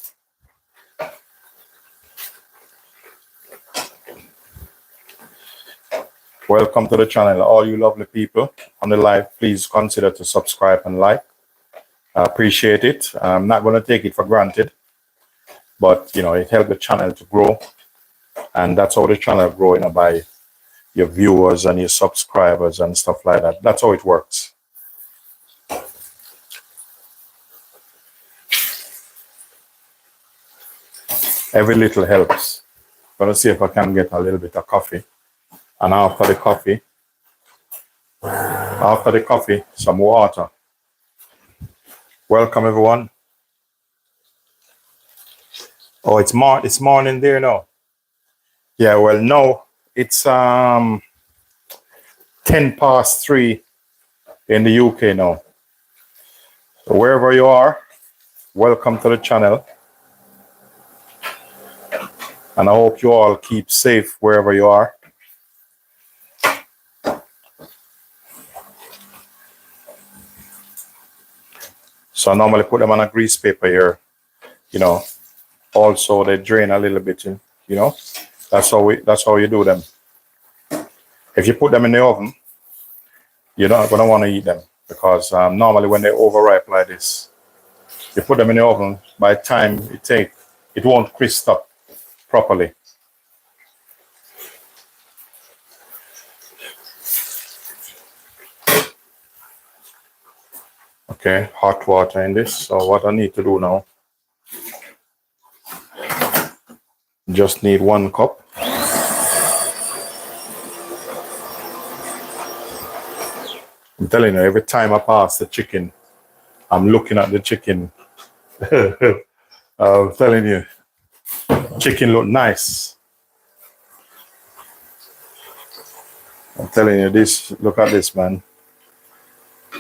Welcome to the channel, all you lovely people on the live. Please consider to subscribe and like. I appreciate it. I'm not going to take it for granted, but you know, it helps the channel to grow, and that's how the channel grows, you know, by your viewers and your subscribers and stuff like that. That's how it works. Every little helps. Gonna see if I can get a little bit of coffee, and after the coffee, some water. Welcome everyone. Oh, it's morning there now. Yeah, well, no, it's 3:10 in the UK now. So wherever you are, welcome to the channel. And I hope you all keep safe wherever you are. So I normally put them on a grease paper here, you know. Also, they drain a little bit, you know. That's how you do them. If you put them in the oven, you're not gonna want to eat them because normally when they overripe like this, you put them in the oven. By the time it won't crisp up properly. Okay, hot water in this. So what I need to do now, just need 1 cup. I'm telling you, every time I pass the chicken, I'm looking at the chicken. I'm telling you, chicken look nice. I'm telling you, this. Look at this, man.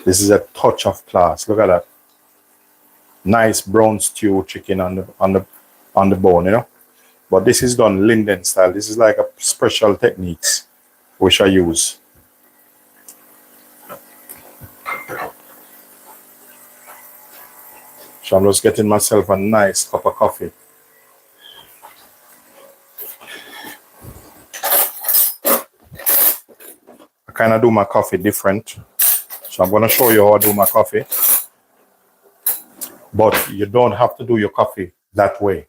This is a touch of class. Look at that. Nice brown stew chicken on the bone, you know. But this is done Linden style. This is like a special techniques which I use. So I'm just getting myself a nice cup of coffee. I kind of do my coffee different. So I'm going to show you how I do my coffee. But you don't have to do your coffee that way.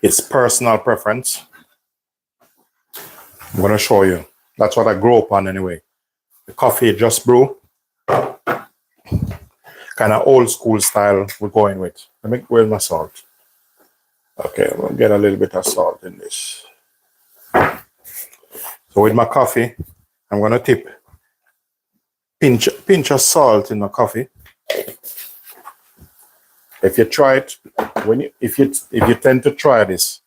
It's personal preference. I'm going to show you. That's what I grew up on anyway. The coffee just brew. Kind of old school style we're going with. Let me where's my salt? Okay, we'll get a little bit of salt in this. So with my coffee, I'm going to tip pinch of salt in my coffee. If you try it, if you tend to try this,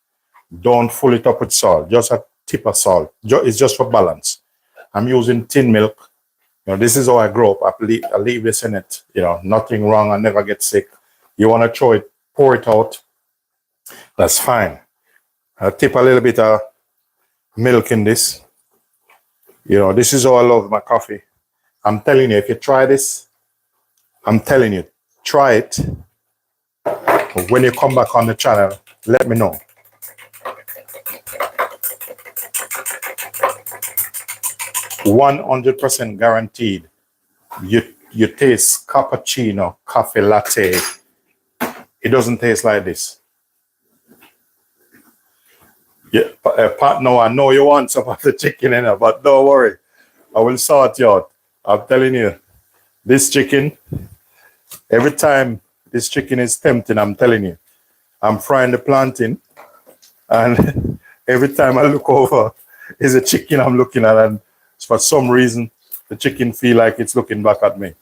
don't fill it up with salt. Just a tip of salt. It's just for balance. I'm using tin milk. You know, this is how I grew up. I leave this in it. You know, nothing wrong. I never get sick. You want to throw it, pour it out. That's fine. I tip a little bit of milk in this. You know, this is how I love my coffee. I'm telling you, if you try this, I'm telling you, try it. When you come back on the channel, let me know. %100 guaranteed. You taste cappuccino, coffee latte. It doesn't taste like this. Yeah, partner, I know you want some of the chicken in it, but don't worry. I will sort you out. I'm telling you, this chicken, every time this chicken is tempting, I'm telling you, I'm frying the plantain, and every time I look over, is a chicken I'm looking at, and for some reason, the chicken feel like it's looking back at me.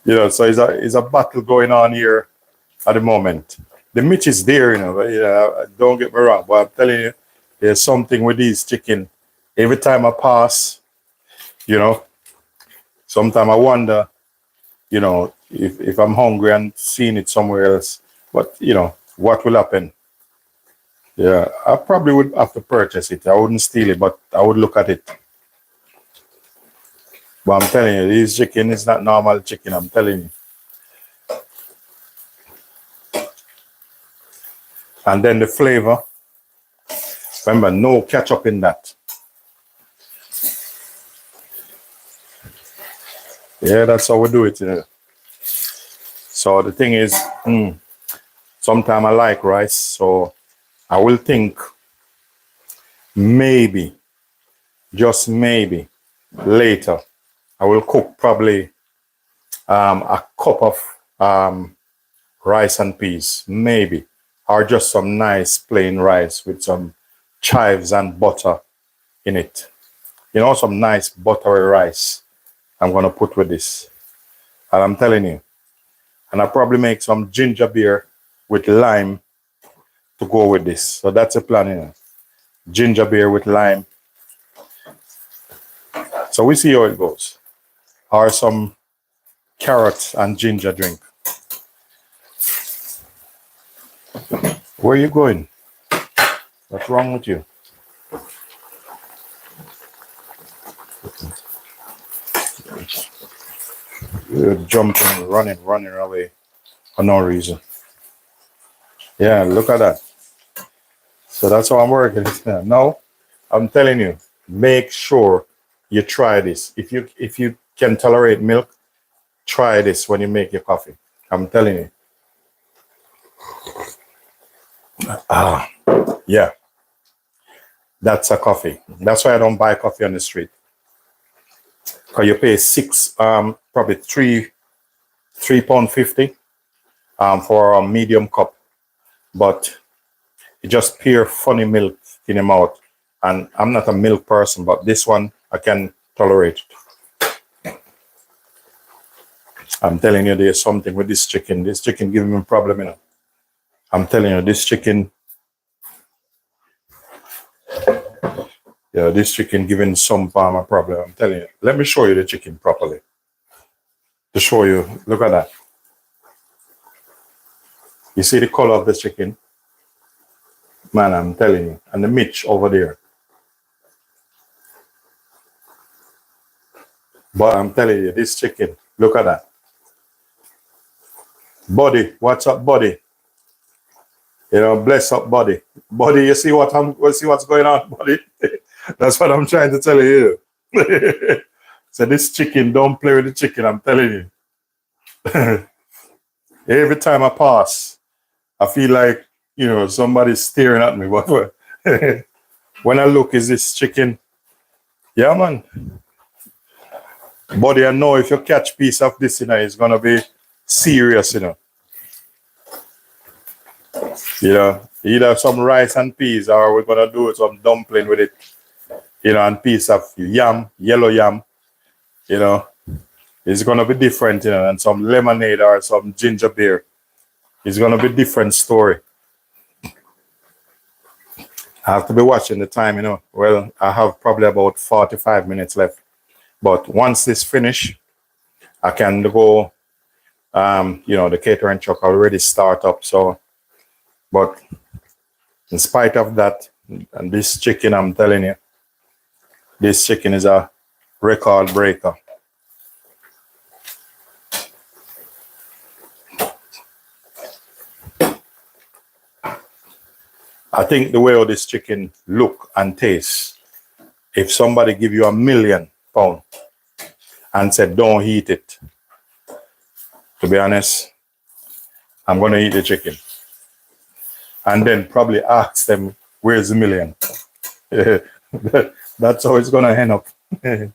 You know, so it's a battle going on here at the moment. The meat is there, you know, but, don't get me wrong, but I'm telling you, there's something with these chicken. Every time I pass, you know, sometimes I wonder, you know, if I'm hungry and seeing it somewhere else, but, you know, what will happen? Yeah, I probably would have to purchase it. I wouldn't steal it, but I would look at it. But I'm telling you, this chicken is not normal chicken, I'm telling you. And then the flavor, remember, no ketchup in that. Yeah, that's how we do it. You know. So the thing is, sometimes I like rice, so I will think maybe, just maybe, later, I will cook probably a cup of rice and peas, maybe, or just some nice plain rice with some chives and butter in it. You know, some nice buttery rice I'm going to put with this. And I'm telling you, and I'll probably make some ginger beer with lime to go with this. So that's a plan, you know. Ginger beer with lime. So we see how it goes. Or some carrot and ginger drink. Where are you going? What's wrong with you? Jumping, running away for no reason. Yeah, look at that. So that's how I'm working it now. Now, I'm telling you, make sure you try this. If you can tolerate milk, try this when you make your coffee. I'm telling you. Yeah, that's a coffee. That's why I don't buy coffee on the street. Because you pay probably £3.50 for a medium cup. But it just pure funny milk in your mouth. And I'm not a milk person, but this one I can tolerate. I'm telling you, there's something with this chicken. This chicken giving me a problem, you know. I'm telling you, this chicken giving some farmer problem. I'm telling you. Let me show you the chicken properly. To show you, look at that. You see the color of the chicken? Man, I'm telling you. And the mitch over there. But I'm telling you, this chicken, look at that. Body, what's up, body? You know, bless up, body. Body, you see what's going on, body? That's what I'm trying to tell you. So this chicken, don't play with the chicken, I'm telling you. Every time I pass, I feel like, you know, somebody's staring at me. But when I look, is this chicken? Yeah, man. Buddy, I know if you catch piece of this, you know, it's gonna be serious, you know. You know, either some rice and peas, or we're gonna do some dumpling with it, you know, and piece of yam, yellow yam, you know. It's gonna be different, you know, and some lemonade or some ginger beer. It's gonna be different story. I have to be watching the time, you know. Well, I have probably about 45 minutes left. But once this finish, I can go, you know, the catering truck already start up. So, but in spite of that, and this chicken, I'm telling you, this chicken is a record breaker. I think the way how this chicken look and taste, if somebody give you £1 million and said, don't eat it, to be honest, I'm going to eat the chicken. And then probably ask them, where's the million? That's how it's going to end up. I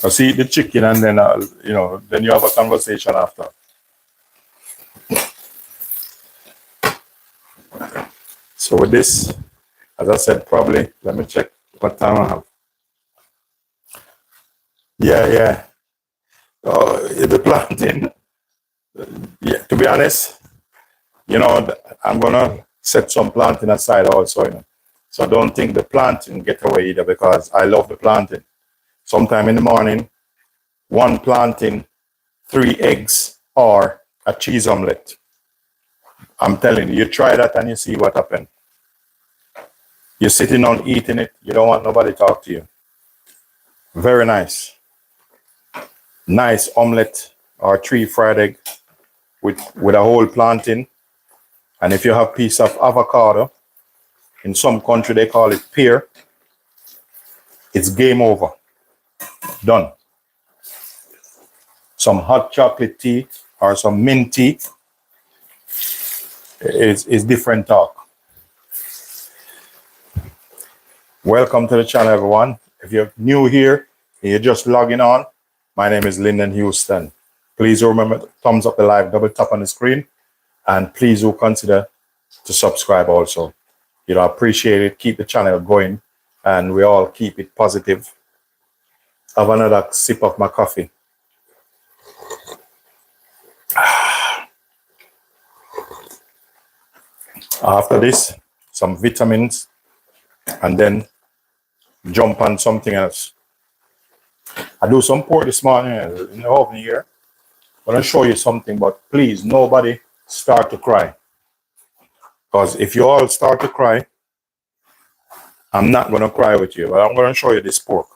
see the chicken and then, you know, then you have a conversation after. So with this, as I said, probably, let me check what time I have. Yeah. The plantain, yeah, to be honest, you know, I'm going to set some plantain aside also, you know. So I don't think the plantain get away either because I love the plantain. Sometime in the morning, 1 plantain, 3 eggs, or a cheese omelette. I'm telling you, you try that and you see what happens. You're sitting down eating it, you don't want nobody to talk to you. Very nice. Nice omelette or 3 fried egg with a whole plantain. And if you have a piece of avocado, in some country they call it pear, it's game over. Done. Some hot chocolate tea or some mint tea is different talk. Welcome to the channel, everyone. If you're new here and you're just logging on, my name is Linden Houston. Please remember to thumbs up the live, double tap on the screen, and please do consider to subscribe also. You know, I appreciate it. Keep the channel going, and we all keep it positive. Have another sip of my coffee. After this, some vitamins, and then jump on something else. I do some pork this morning in the oven here. I'm going to show you something, but please, nobody start to cry. Because if you all start to cry, I'm not going to cry with you, but I'm going to show you this pork.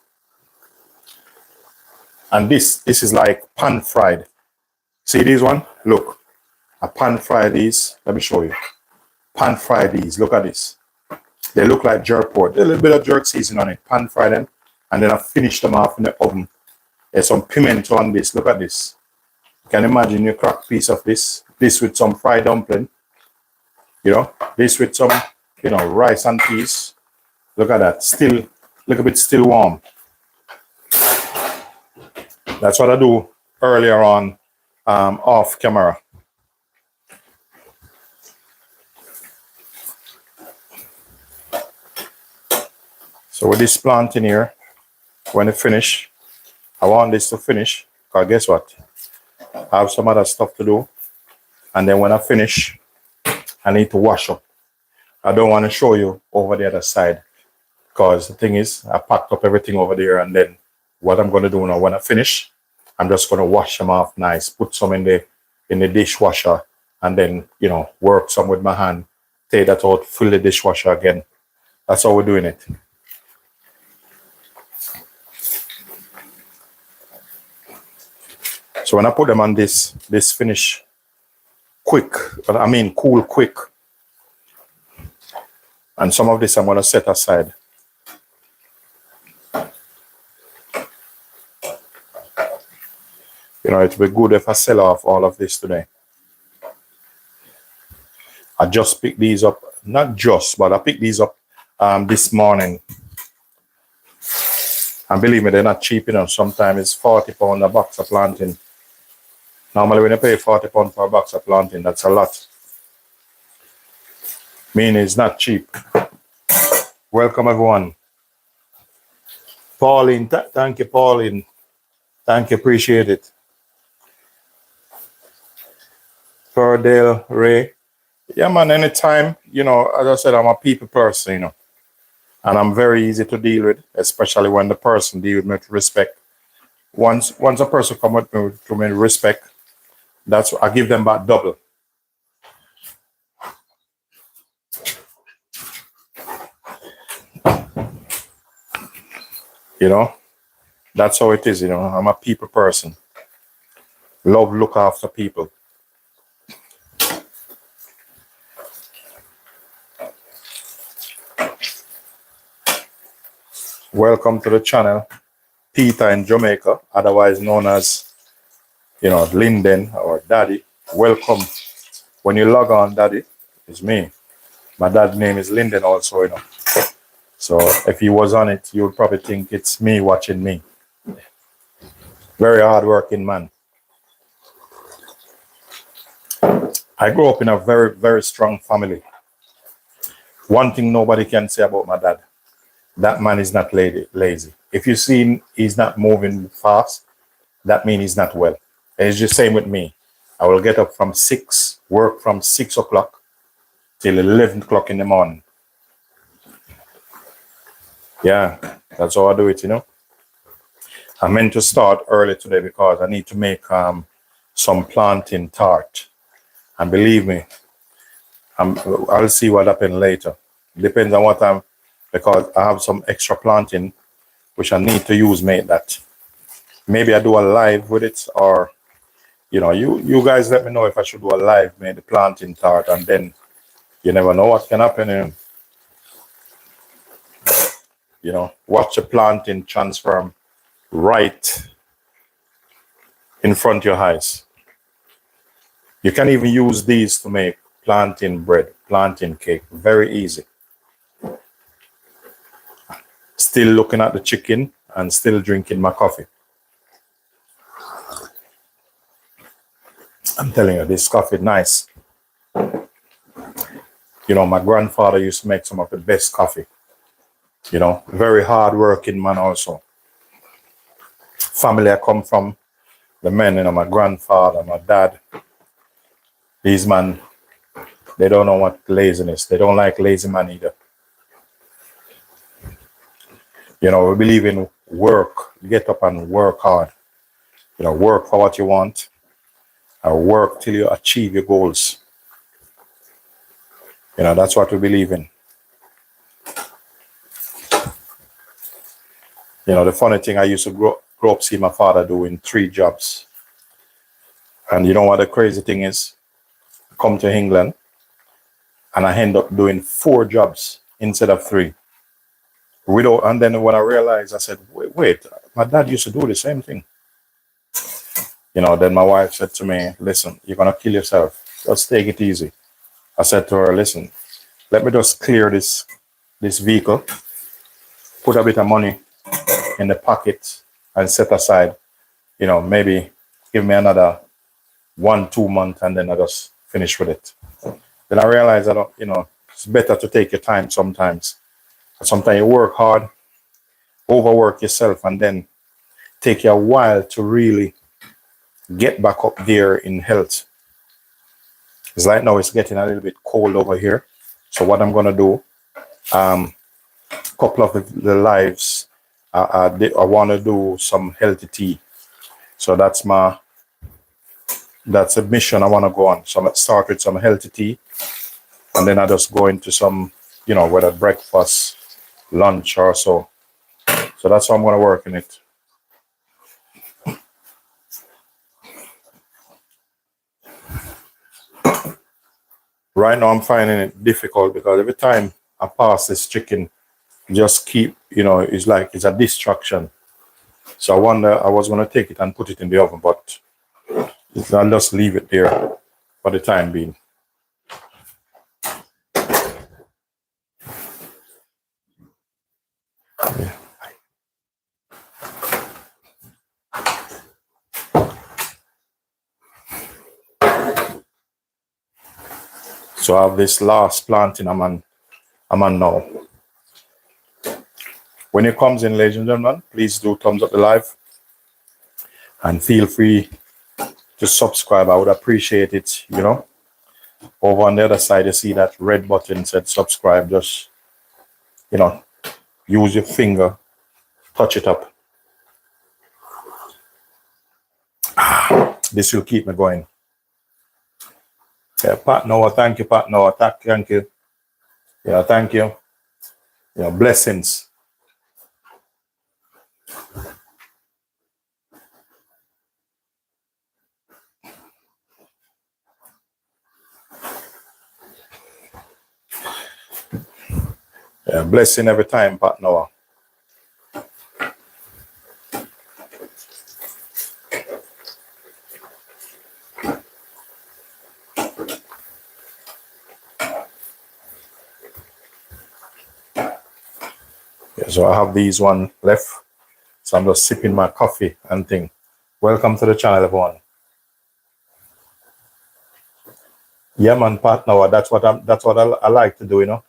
And this is like pan fried. See these one? Look, I pan fry these. Let me show you. Pan fry these. Look at this. They look like jerk pork. A little bit of jerk seasoning on it. Pan fry them. And then I finish them off in the oven. There's some pimento on this. Look at this. You can imagine you crack a piece of this. This with some fried dumpling. You know, this with some, you know, rice and peas. Look at that. Still, look a bit still warm. That's what I do earlier on off camera. So with this plantain here, when it finish, I want this to finish. Because guess what? I have some other stuff to do. And then when I finish, I need to wash up. I don't want to show you over the other side. Because the thing is, I packed up everything over there, and then what I'm going to do now, when I finish, I'm just going to wash them off nice, put some in the dishwasher, and then, you know, work some with my hand, take that out, fill the dishwasher again. That's how we're doing it. So when I put them on this finish quick, I mean cool quick. And some of this I'm going to set aside. You know, it will be good if I sell off all of this today. I just picked these up, not just, but I picked these up this morning. And believe me, they're not cheap enough. Sometimes it's £40 a box of plantain. Normally when you pay £40 for a box of plantain, that's a lot. Meaning it's not cheap. Welcome everyone. Pauline, thank you, Pauline. Thank you, appreciate it. Perdale, Ray. Yeah, man, anytime, you know, as I said, I'm a people person, you know. And I'm very easy to deal with, especially when the person deals with me with respect. Once a person comes with me with respect, that's I give them back double. You know, that's how it is, you know. I'm a people person. Love, look after people. Welcome to the channel, Peter in Jamaica, otherwise known as, you know, Linden or Daddy. Welcome. When you log on, Daddy, it's me. My dad's name is Linden also, you know. So if he was on it, you would probably think it's me watching me. Very hardworking man. I grew up in a very, very strong family. One thing nobody can say about my dad, that man is not lazy. If you see him, he's not moving fast, that means he's not well. And it's the same with me. I will get up from 6, work from 6 o'clock till 11 o'clock in the morning. Yeah, that's how I do it, you know. I meant to start early today because I need to make some plantain tart. And believe me, I'll see what happens later. Depends on what I'm, because I have some extra plantain which I need to use, make that. Maybe I do a live with it, or, you know, you guys let me know if I should do a live, make the plantain tart, and then you never know what can happen. You know, watch the plantain transform right in front of your eyes. You can even use these to make plantain bread, plantain cake. Very easy. Still looking at the chicken and still drinking my coffee. I'm telling you, this coffee nice. You know, my grandfather used to make some of the best coffee. You know, very hard-working man also. Family I come from, the men, you know, my grandfather, my dad, these men, they don't know what laziness. They don't like lazy man either. You know, we believe in work. You get up and work hard. You know, work for what you want. And work till you achieve your goals. You know, that's what we believe in. You know, the funny thing, I used to grow up, see my father doing 3 jobs. And you know what the crazy thing is? I come to England and I end up doing 4 jobs instead of 3. And then when I realized, I said, wait, my dad used to do the same thing. You know, then my wife said to me, listen, you're going to kill yourself. Just take it easy. I said to her, listen, let me just clear this vehicle, put a bit of money in the pocket and set aside, you know, maybe give me another 1-2 months and then I just finish with it. Then I realized it's better to take your time sometimes. Sometimes you work hard, overwork yourself, and then take you a while to really get back up there in health. It's like now it's getting a little bit cold over here. So what I'm gonna do, a couple of the lives, I want to do some healthy tea. So that's a mission I want to go on. So I start with some healthy tea, and then I just go into some, you know, whether breakfast, lunch, or so. So that's how I'm going to work in it. Right now I'm finding it difficult because every time I pass this chicken, just keep, you know, it's like it's a distraction. So I was going to take it and put it in the oven, but I'll just leave it there for the time being. Yeah. So I have this last plantain I'm on now. When it comes in, ladies and gentlemen, please do thumbs up the live and feel free to subscribe. I would appreciate it, you know. Over on the other side, you see that red button said subscribe. Just, you know, use your finger, touch it up. This will keep me going. Yeah, Pat Noah, thank you, Pat Noah. Thank you. Yeah, thank you. Yeah, blessings. Yeah, blessing every time, Pat Noah. Yeah, so I have these one left. So I'm just sipping my coffee and thing. Welcome to the channel, everyone. Yeah, man, Pat Noah. That's what I like to do, you know.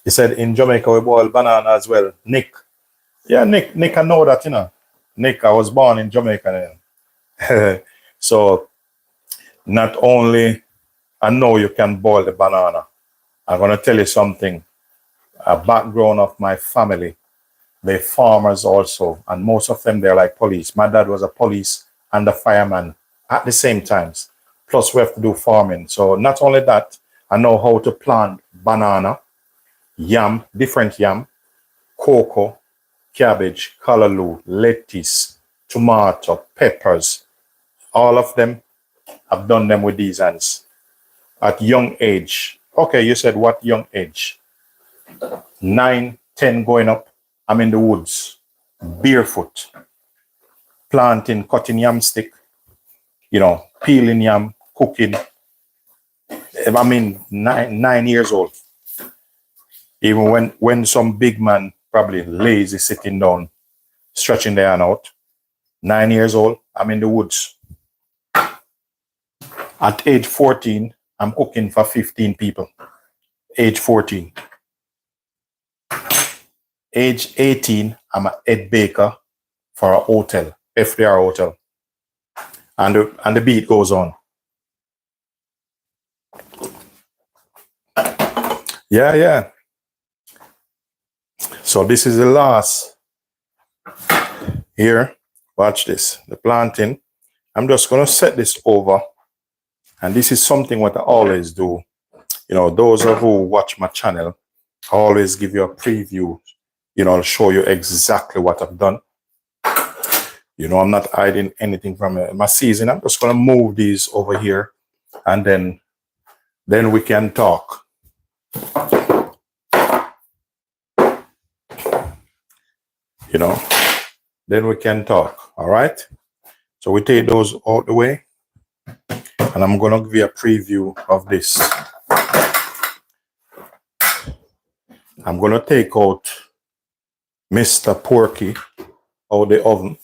He said in Jamaica we boil banana as well. Nick. Yeah, Nick, I know that, you know. Nick, I was born in Jamaica. So not only I know you can boil the banana, I'm gonna tell you something. A background of my family, they're farmers also, and most of them they're like police. My dad was a police and a fireman at the same times. Plus we have to do farming. So not only that, I know how to plant banana, yam, different yam, cocoa, cabbage, callaloo, lettuce, tomato, peppers. All of them, I've done them with these hands. At young age. Okay, you said what young age? 9, 10 going up. I'm in the woods, barefoot, planting, cutting yam stick, you know, peeling yam, cooking. I mean, 9 years old. Even when some big man, probably lazy, sitting down, stretching their hand out. 9 years old, I'm in the woods. At age 14, I'm cooking for 15 people. Age 14. Age 18, I'm a head baker for a hotel, FDR hotel. And the beat goes on. Yeah. So this is the last here. Watch this, the planting. I'm just gonna set this over. And this is something what I always do. You know, those of who watch my channel, I always give you a preview. You know, I'll show you exactly what I've done. You know, I'm not hiding anything from my season. I'm just going to move these over here, and then we can talk. You know, then we can talk. All right. So we take those out the way, and I'm going to give you a preview of this. I'm going to take out Mr. Porky out the oven.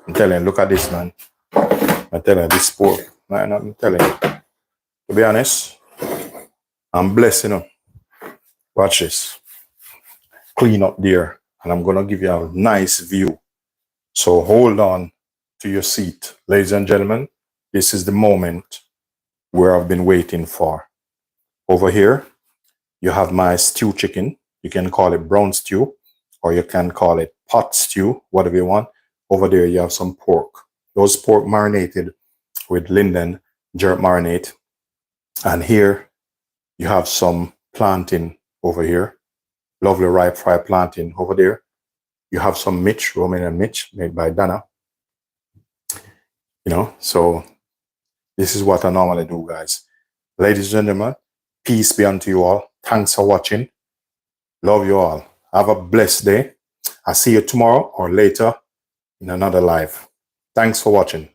I'm telling you, look at this, man. I'm telling you, this pork. Man, I'm telling you. To be honest, I'm blessing them. Watch this. Clean up there. And I'm going to give you a nice view. So hold on to your seat. Ladies and gentlemen, this is the moment where I've been waiting for. Over here, you have my stew chicken. You can call it brown stew, or you can call it pot stew, whatever you want. Over there, you have some pork. Those pork marinated with Linden jerk marinade. And here, you have some plantain over here. Lovely ripe fried plantain over there. You have some mitch, Romanian mitch, made by Dana. You know, so this is what I normally do, guys. Ladies and gentlemen, peace be unto you all. Thanks for watching. Love you all. Have a blessed day. I'll see you tomorrow or later in another live. Thanks for watching.